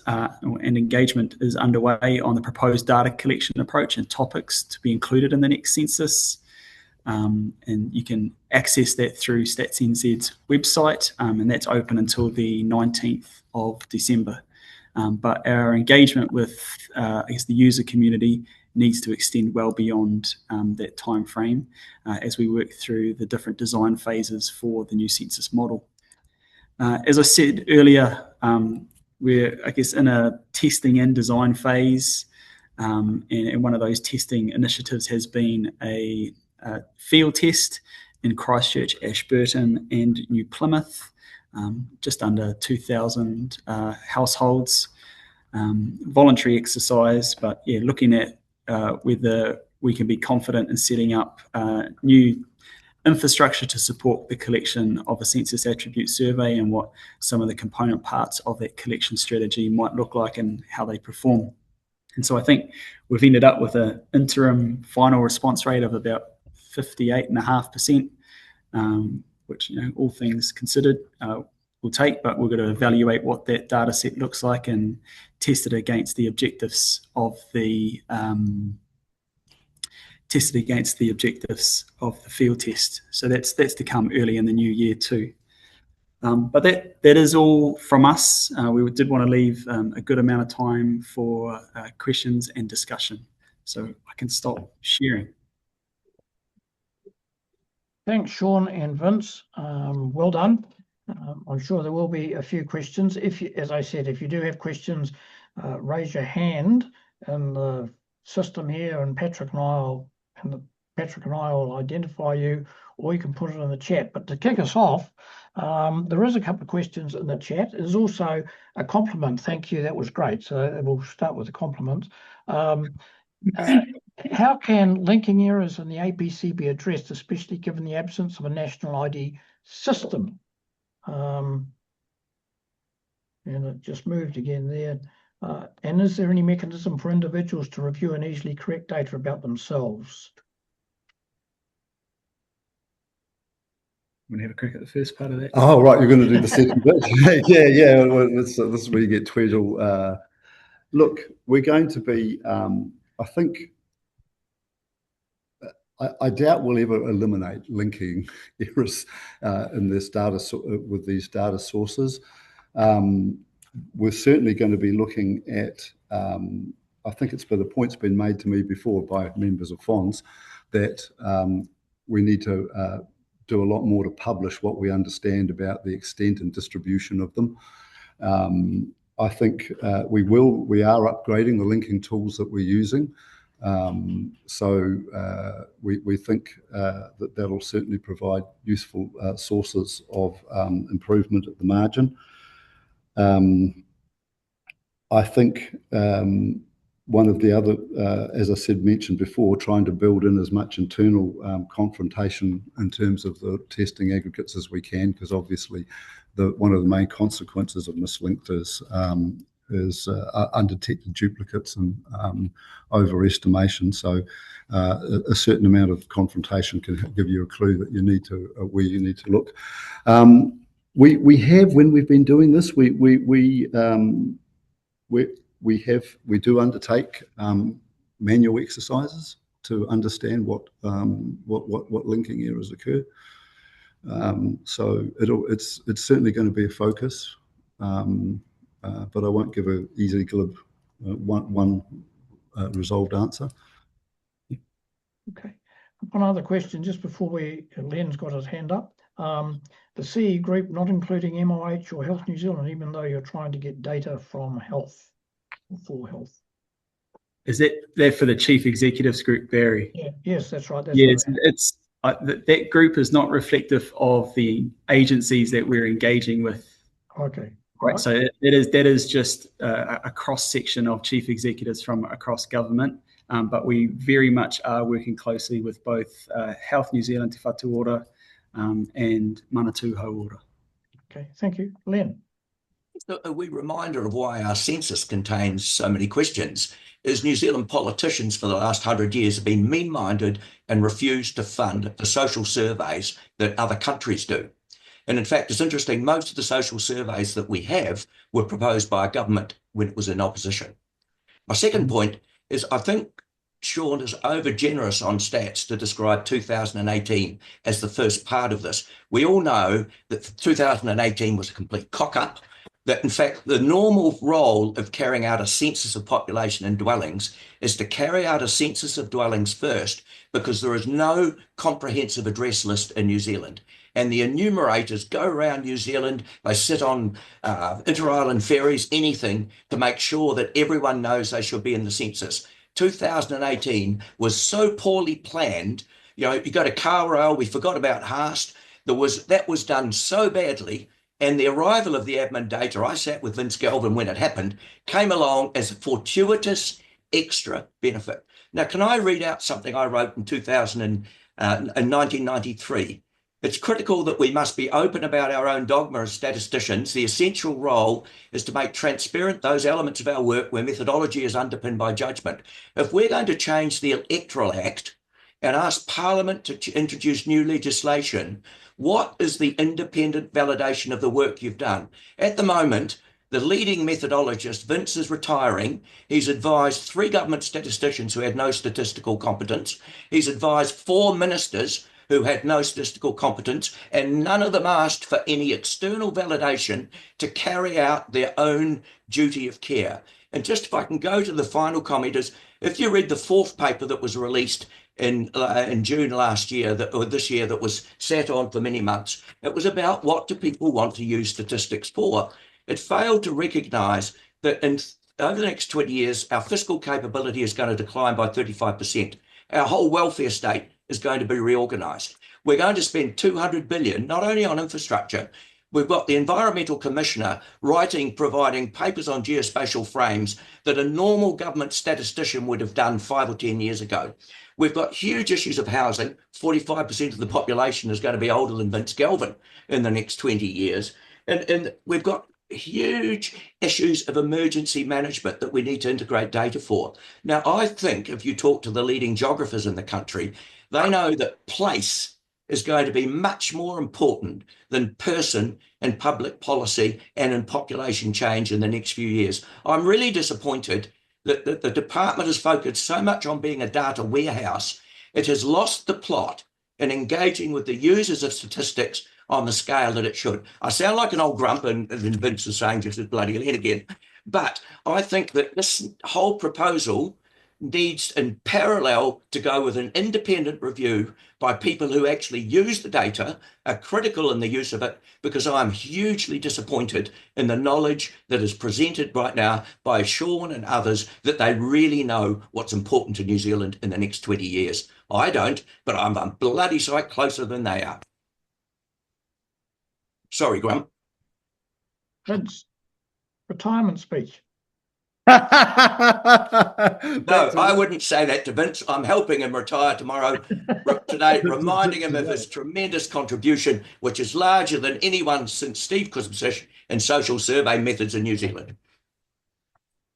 and engagement is underway on the proposed data collection approach and topics to be included in the next census. And you can access that through StatsNZ's website, and that's open until the 19th of December. But our engagement with, the user community needs to extend well beyond that time frame as we work through the different design phases for the new census model. As I said earlier, we're, in a testing and design phase, and one of those testing initiatives has been a field test in Christchurch, Ashburton, and New Plymouth, just under 2,000 households. Voluntary exercise, but looking at whether we can be confident in setting up new infrastructure to support the collection of a census attribute survey and what some of the component parts of that collection strategy might look like and how they perform. And so I think we've ended up with an interim final response rate of about 58.5%, which, all things considered, will take, but we're going to evaluate what that data set looks like and test it against the objectives of the field test. So that's to come early in the new year too. But that is all from us. We did want to leave a good amount of time for questions and discussion. So I can stop sharing. Thanks, Sean and Vince. Well done. I'm sure there will be a few questions. As I said, if you do have questions, raise your hand in the system here, and Patrick and I will, and the Patrick and I will identify you, or you can put it in the chat. But to kick us off, there is a couple of questions in the chat. There's also a compliment. Thank you. That was great. So we'll start with the compliment. How can linking errors in the APC be addressed, especially given the absence of a national ID system? And it just moved again there. And is there any mechanism for individuals to review and easily correct data about themselves? I'm going to have a crack at the first part of that. Oh, right, you're going to do the second bit. Yeah. Well, this is where you get Tweedle. Look, we're going to be, I think, I doubt we'll ever eliminate linking errors in this data with these data sources. We're certainly going to be looking at, I think it's been the point's been made to me before by members of FONS that we need to do a lot more to publish what we understand about the extent and distribution of them. I think we are upgrading the linking tools that we're using. So we think that that'll certainly provide useful sources of improvement at the margin. I think one of the other, as I said, mentioned before, trying to build in as much internal confrontation in terms of the testing aggregates as we can, because obviously one of the main consequences of mislinked is undetected duplicates and overestimation. So a certain amount of confrontation can give you a clue that you need to where you need to look. We have, when we've been doing this, we do undertake manual exercises to understand what linking errors occur. So it's certainly going to be a focus, but I won't give an easy glib one resolved answer. Okay. One other question just before Len's got his hand up. The CE group not including MOH or Health New Zealand, even though you're trying to get data from health or for health. Is that there for the Chief Executives group, Barry? Yeah, yes, that's right. Yes, it's that group is not reflective of the agencies that we're engaging with. Okay. Right. So that is just a cross section of chief executives from across government, but we very much are working closely with both Health New Zealand Te Whatu Ora and Manatū Hau Ora. Okay, thank you. Len. A wee reminder of why our census contains so many questions is New Zealand politicians for the last 100 years have been mean-minded and refused to fund the social surveys that other countries do. And in fact, it's interesting, most of the social surveys that we have were proposed by a government when it was in opposition. My second point is I think Sean is over-generous on stats to describe 2018 as the first part of this. We all know that 2018 was a complete cock-up, that in fact the normal role of carrying out a census of population and dwellings is to carry out a census of dwellings first, because there is no comprehensive address list in New Zealand. And the enumerators go around New Zealand, they sit on inter-island ferries, anything to make sure that everyone knows they should be in the census. 2018 was so poorly planned. You know, you go to Kawerau, we forgot about Haast. That was done so badly. And the arrival of the admin data, I sat with Vince Galvin when it happened, came along as a fortuitous extra benefit. Now, can I read out something I wrote in 1993? It's critical that we must be open about our own dogma as statisticians. The essential role is to make transparent those elements of our work where methodology is underpinned by judgment. If we're going to change the Electoral Act and ask Parliament to introduce new legislation, what is the independent validation of the work you've done? At the moment, the leading methodologist, Vince, is retiring. He's advised 3 government statisticians who had no statistical competence. He's advised 4 ministers who had no statistical competence, and none of them asked for any external validation to carry out their own duty of care. And just if I can go to the final comment is, if you read the 4th paper that was released in June last year, or this year, that was sat on for many months, it was about what do people want to use statistics for. It failed to recognise that over the next 20 years, our fiscal capability is going to decline by 35%. Our whole welfare state is going to be reorganised. We're going to spend 200 billion, not only on infrastructure. We've got the Environmental Commissioner providing papers on geospatial frames that a normal government statistician would have done 5 or 10 years ago. We've got huge issues of housing. 45% of the population is going to be older than Vince Galvin in the next 20 years. And we've got huge issues of emergency management that we need to integrate data for. Now, I think if you talk to the leading geographers in the country, they know that place is going to be much more important than person in public policy and in population change in the next few years. I'm really disappointed that the department has focused so much on being a data warehouse. It has lost the plot in engaging with the users of statistics on the scale that it should. I sound like an old grump, and Vince is saying just as bloody lead again. But I think that this whole proposal needs in parallel to go with an independent review by people who actually use the data, are critical in the use of it, because I'm hugely disappointed in the knowledge that is presented right now by Sean and others that they really know what's important to New Zealand in the next 20 years. I don't, but I'm a bloody sight closer than they are. Sorry, Grump. Vince, retirement speech. No, I wouldn't say that to Vince. I'm helping him retire tomorrow, today, reminding him of his tremendous contribution, which is larger than anyone since Steve Kusmsich in social survey methods in New Zealand.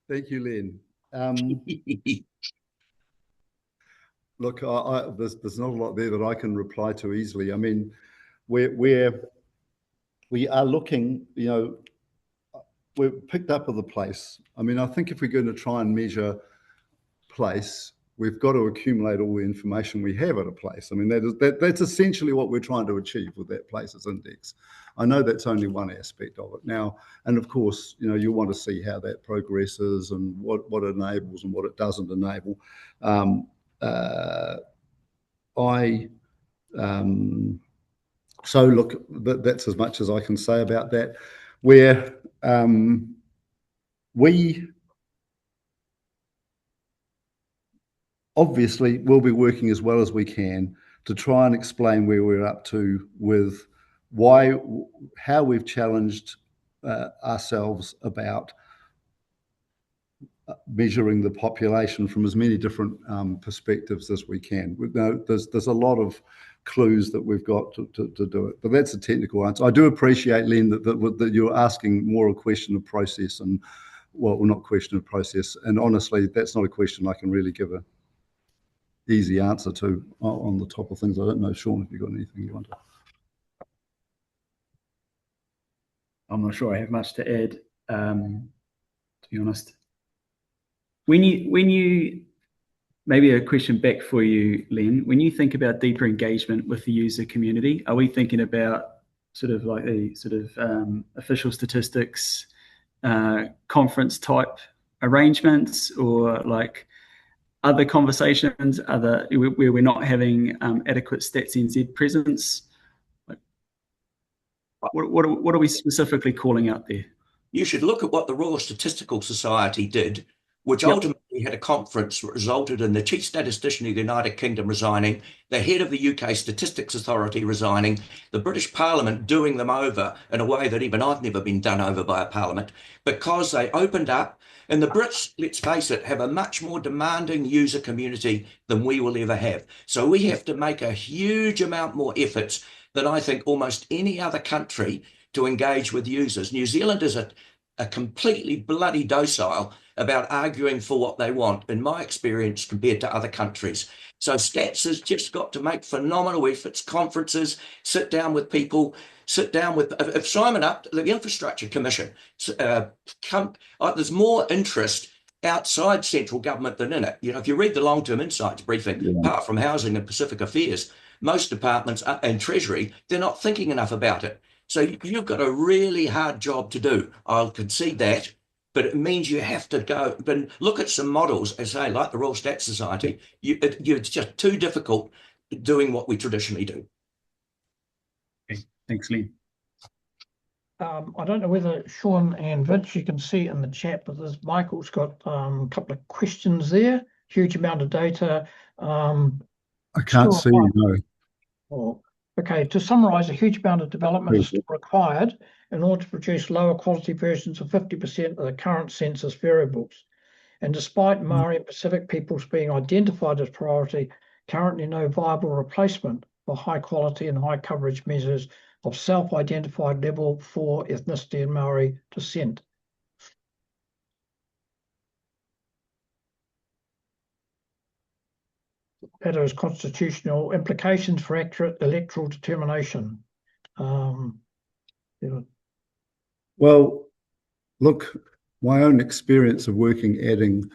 Thank you, Len. Look, there's not a lot there that I can reply to easily. I mean, we are looking, you know, we're picked up with the place. I mean, I think if we're going to try and measure place, we've got to accumulate all the information we have at a place. I mean, that's essentially what we're trying to achieve with that places index. I know that's only one aspect of it now, and of course, you know, you want to see how that progresses and what it enables and what it doesn't enable. So look, that's as much as I can say about that. Where we obviously will be working as well as we can to try and explain where we're up to with how we've challenged ourselves about measuring the population from as many different perspectives as we can. There's a lot of clues that we've got to do it, but that's a technical answer. I do appreciate, Len, that you're asking more a question of process, and well, not question of process, and honestly, that's not a question I can really give a easy answer to on the top of things. I don't know, Sean, if you've got anything you want to. I'm not sure I have much to add, to be honest. When you maybe a question back for you, Len, when you think about deeper engagement with the user community, are we thinking about sort of like the sort of official statistics, conference type arrangements, or like other conversations, where we're not having adequate Stats NZ presence? Like, what are we specifically calling out there? You should look at what the Royal Statistical Society did, which ultimately had a conference that resulted in the Chief Statistician of the United Kingdom resigning, the head of the UK Statistics Authority resigning, the British Parliament doing them over in a way that even I've never been done over by a Parliament, because they opened up. And the Brits, let's face it, have a much more demanding user community than we will ever have. So we have to make a huge amount more efforts than I think almost any other country to engage with users. New Zealand is a completely bloody docile about arguing for what they want, in my experience, compared to other countries. So Stats has just got to make phenomenal efforts, conferences, sit down with people, if Simon up, the Infrastructure Commission, there's more interest outside central government than in it. You know, if you read the long-term insights briefing, apart from Housing and Pacific Affairs, most departments and Treasury, they're not thinking enough about it. So you've got a really hard job to do. I'll concede that, but it means you have to go and look at some models, as I say, like the Royal Stats Society. It's just too difficult doing what we traditionally do. Okay. Thanks, Len. I don't know whether Sean and Vince, you can see in the chat, but there's Michael's got a couple of questions there. Huge amount of data. I can't see you, no. Oh, okay, to summarise, a huge amount of development is still required in order to produce lower quality versions of 50% of the current census variables. And despite Māori and Pacific peoples being identified as priority, currently no viable replacement for high quality and high coverage measures of self-identified level 4 ethnicity and Māori descent. That is constitutional implications for accurate electoral determination. Well, look, my own experience of working adding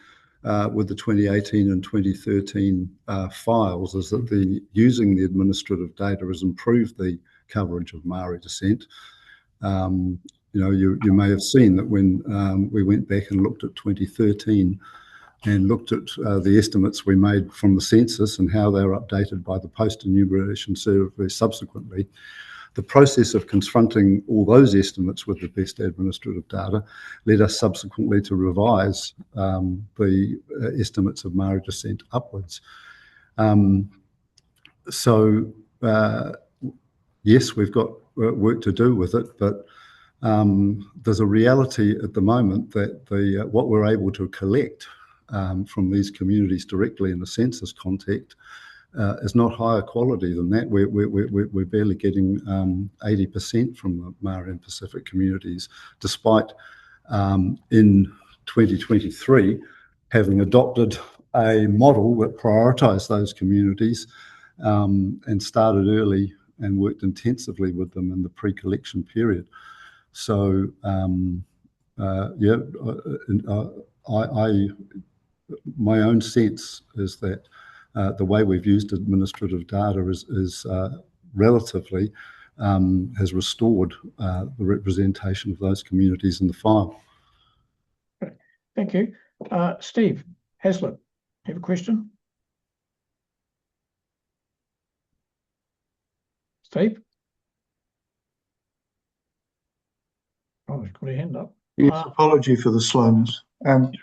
with the 2018 and 2013 files is that using the administrative data has improved the coverage of Māori descent. You may have seen that when we went back and looked at 2013 and looked at the estimates we made from the census and how they were updated by the post-enumeration survey subsequently, the process of confronting all those estimates with the best administrative data led us subsequently to revise the estimates of Māori descent upwards. Yes, we've got work to do with it, but there's a reality at the moment that what we're able to collect from these communities directly in the census context is not higher quality than that. We're barely getting 80% from the Māori and Pacific communities, despite in 2023 having adopted a model that prioritised those communities and started early and worked intensively with them in the pre-collection period. So my own sense is that the way we've used administrative data is relatively has restored the representation of those communities in the file. Okay. Thank you. Steve Haslett, you have a question? Steve? Oh, he's got a hand up. Yes, apology for the slowness. I've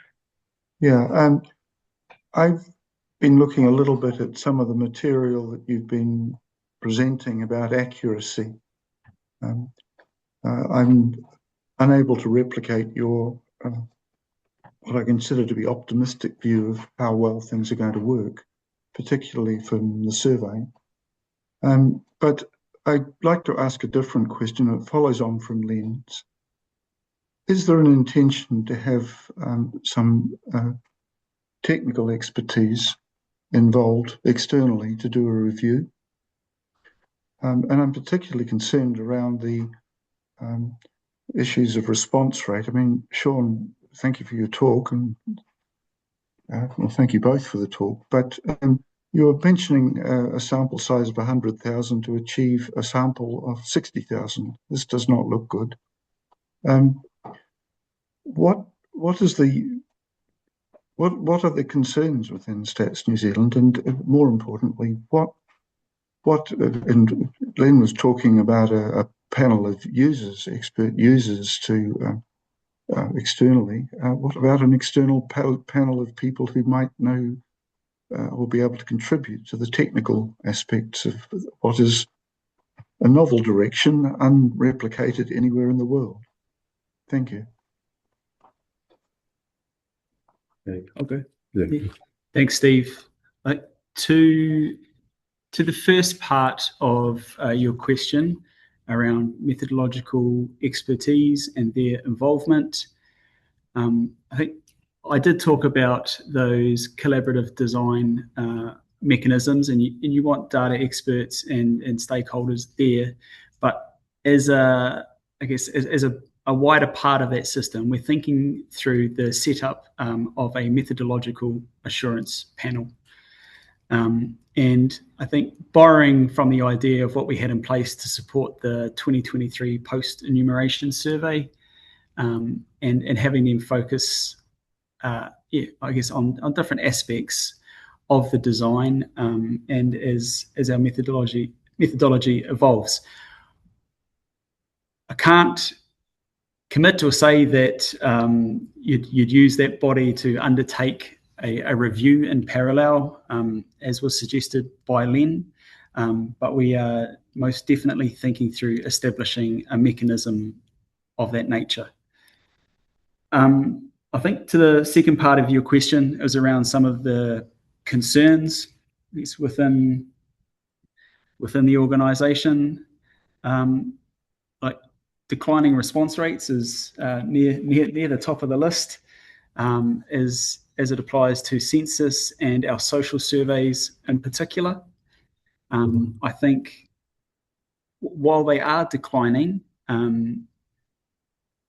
been looking a little bit at some of the material that you've been presenting about accuracy. I'm unable to replicate your what I consider to be optimistic view of how well things are going to work, particularly from the survey. But I'd like to ask a different question that follows on from Len's. Is there an intention to have some technical expertise involved externally to do a review? And I'm particularly concerned around the issues of response rate. I mean, Sean, thank you for your talk, and well, thank you both for the talk, but you were mentioning a sample size of 100,000 to achieve a sample of 60,000. This does not look good. What are the concerns within Stats New Zealand, and more importantly, and Len was talking about a panel of users, expert users to externally. What about an external panel of people who might know or be able to contribute to the technical aspects of what is a novel direction, unreplicated anywhere in the world? Thank you. Okay. Yeah. Thanks, Steve. To the first part of your question around methodological expertise and their involvement, I think I did talk about those collaborative design mechanisms, and you want data experts and stakeholders there. But as a wider part of that system, we're thinking through the setup of a methodological assurance panel. And I think borrowing from the idea of what we had in place to support the 2023 post-enumeration survey, and having them focus, on different aspects of the design, and as our methodology evolves. I can't commit or say that you'd use that body to undertake a review in parallel, as was suggested by Len, but we are most definitely thinking through establishing a mechanism of that nature. I think to the second part of your question, it was around some of the concerns within the organisation. Like declining response rates is near the top of the list, as it applies to census and our social surveys in particular. I think while they are declining,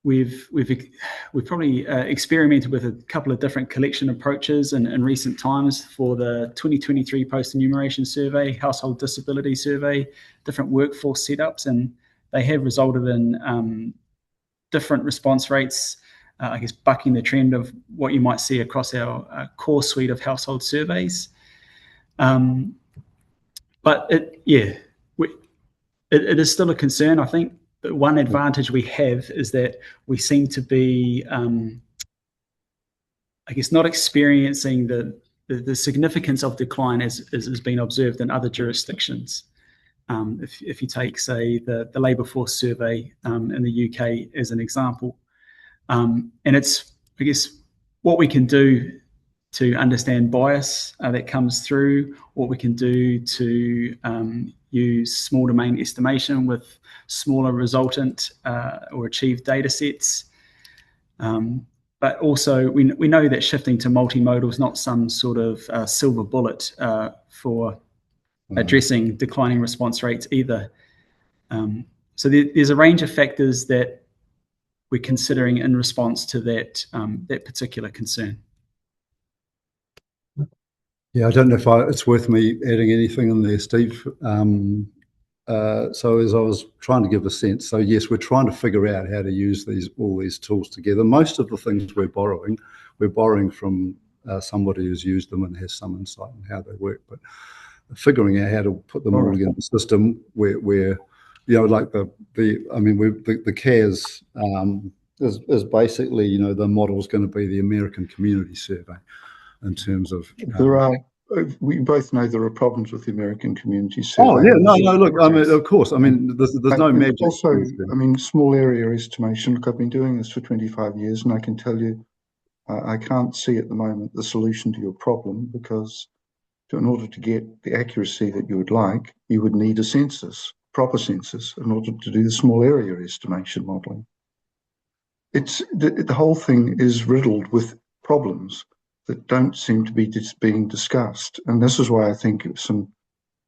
we've probably experimented with a couple of different collection approaches in recent times for the 2023 post-enumeration survey, household disability survey, different workforce setups, and they have resulted in different response rates, I guess bucking the trend of what you might see across our core suite of household surveys. But it is still a concern. I think one advantage we have is that we seem to be, I guess, not experiencing the significance of decline as has been observed in other jurisdictions. If you take, say, the labour force survey in the UK as an example. And it's, I guess, what we can do to understand bias that comes through, what we can do to use small domain estimation with smaller resultant or achieved data sets. But also we know that shifting to multimodal is not some sort of silver bullet for addressing declining response rates either. So there's a range of factors that we're considering in response to that particular concern. Yeah, I don't know if it's worth me adding anything in there, Steve. So as I was trying to give a sense, so yes, we're trying to figure out how to use all these tools together. Most of the things we're borrowing from somebody who's used them and has some insight on how they work. But figuring out how to put them all together in the system, where like the CARES is basically, the model is going to be the American Community Survey in terms of. We both know there are problems with the American Community Survey. Oh yeah, no. Look, I mean, of course, I mean, there's no magic. Also, I mean, small area estimation. Look, I've been doing this for 25 years, and I can tell you, I can't see at the moment the solution to your problem, because in order to get the accuracy that you would like, you would need a census, proper census, in order to do the small area estimation modelling. It's the whole thing is riddled with problems that don't seem to be being discussed, and this is why I think some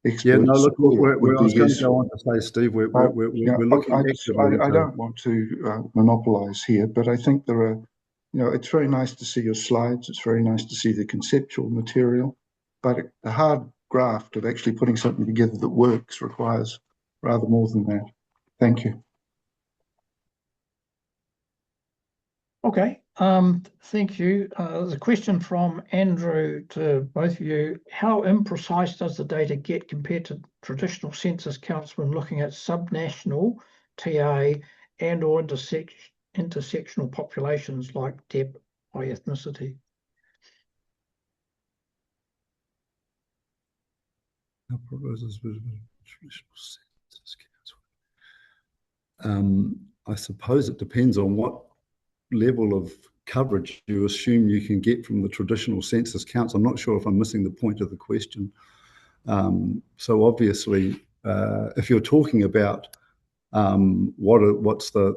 experts. Yeah, no, look, I was going to go on to say, Steve, we're looking actively. I don't want to monopolise here, but I think there are, it's very nice to see your slides. It's very nice to see the conceptual material, but the hard graft of actually putting something together that works requires rather more than that. Thank you. Okay, thank you. There's a question from Andrew to both of you. How imprecise does the data get compared to traditional census counts when looking at subnational TA and or intersectional populations like DEP by ethnicity? I suppose it depends on what level of coverage you assume you can get from the traditional census counts. I'm not sure if I'm missing the point of the question. So obviously, if you're talking about obviously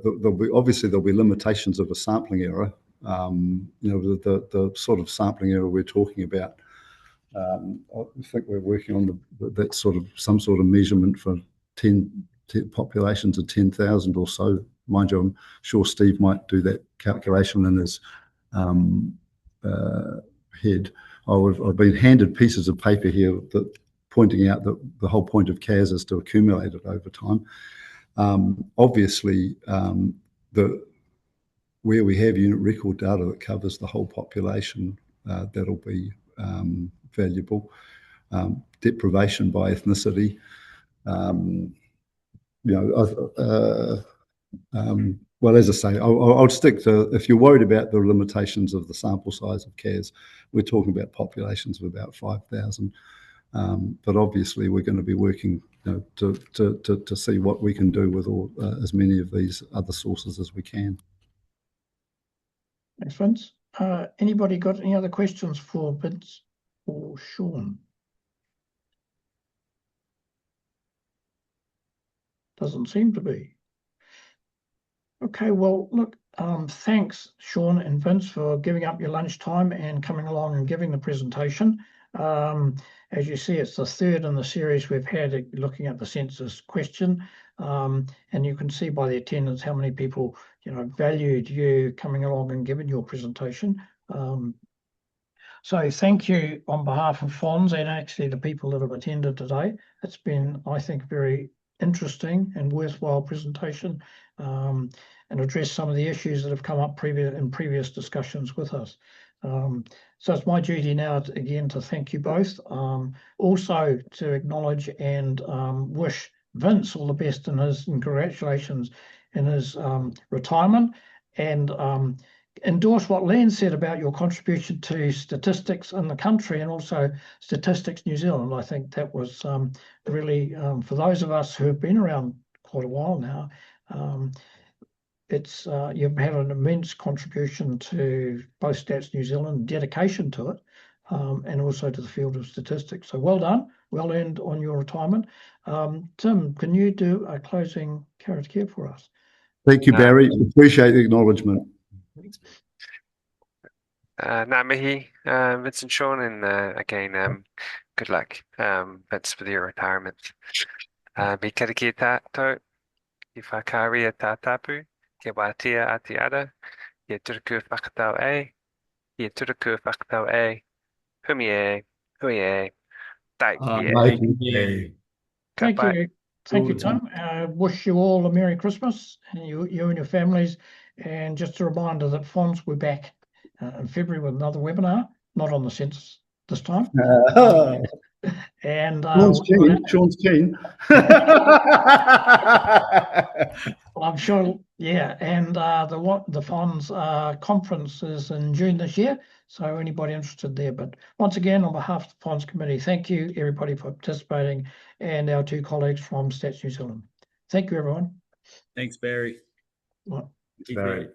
there'll be limitations of a sampling error. The sort of sampling error we're talking about. I think we're working on that sort of some sort of measurement for 10 populations of 10,000 or so. Mind you, I'm sure Steve might do that calculation in his head. I've been handed pieces of paper here that pointing out that the whole point of CARES is to accumulate it over time. Obviously, where we have unit record data that covers the whole population, that'll be valuable. Deprivation by ethnicity. Well, as I say, I'll stick to, if you're worried about the limitations of the sample size of CARES, we're talking about populations of about 5,000. But obviously we're going to be working to see what we can do with all as many of these other sources as we can. Thanks, Vince. Anybody got any other questions for Vince or Sean? Doesn't seem to be. Okay, well, look, thanks, Sean and Vince, for giving up your lunchtime and coming along and giving the presentation. As you see, it's the third in the series we've had looking at the census question. And you can see by the attendance how many people, valued you coming along and giving your presentation. So thank you on behalf of FONS and actually the people that have attended today. It's been, I think, very interesting and worthwhile presentation, and address some of the issues that have come up in previous discussions with us. So it's my duty now again to thank you both. Also to acknowledge and wish Vince all the best in his, and congratulations in his retirement, and endorse what Len said about your contribution to statistics in the country and also Statistics New Zealand. I think that was really, for those of us who have been around quite a while now, it's you've had an immense contribution to both Stats New Zealand, dedication to it, and also to the field of statistics. So well done, well earned on your retirement. Tim, can you do a closing karakia for us? Thank you, Barry. Appreciate the acknowledgement. Ngā mihi, Vince and Sean, and again, good luck, Vince, with your retirement. Me karakia tātou, I whakaria tā tapu, ke wātia ati ara, ke turuku whakatau e, ke turuku whakatau e, humi e, hui e, taiki e. Thank you. Thank you, Tim. Wish you all a Merry Christmas, and you and your families. And just a reminder that FONS will be back in February with another webinar, not on the census this time. And Sean's keen. Well, I'm sure, yeah. And the FONS conference is in June this year, so anybody interested there. But once again, on behalf of the FONS committee, thank you everybody for participating, and our two colleagues from Stats New Zealand. Thank you, everyone. Thanks, Barry. Well, Barry.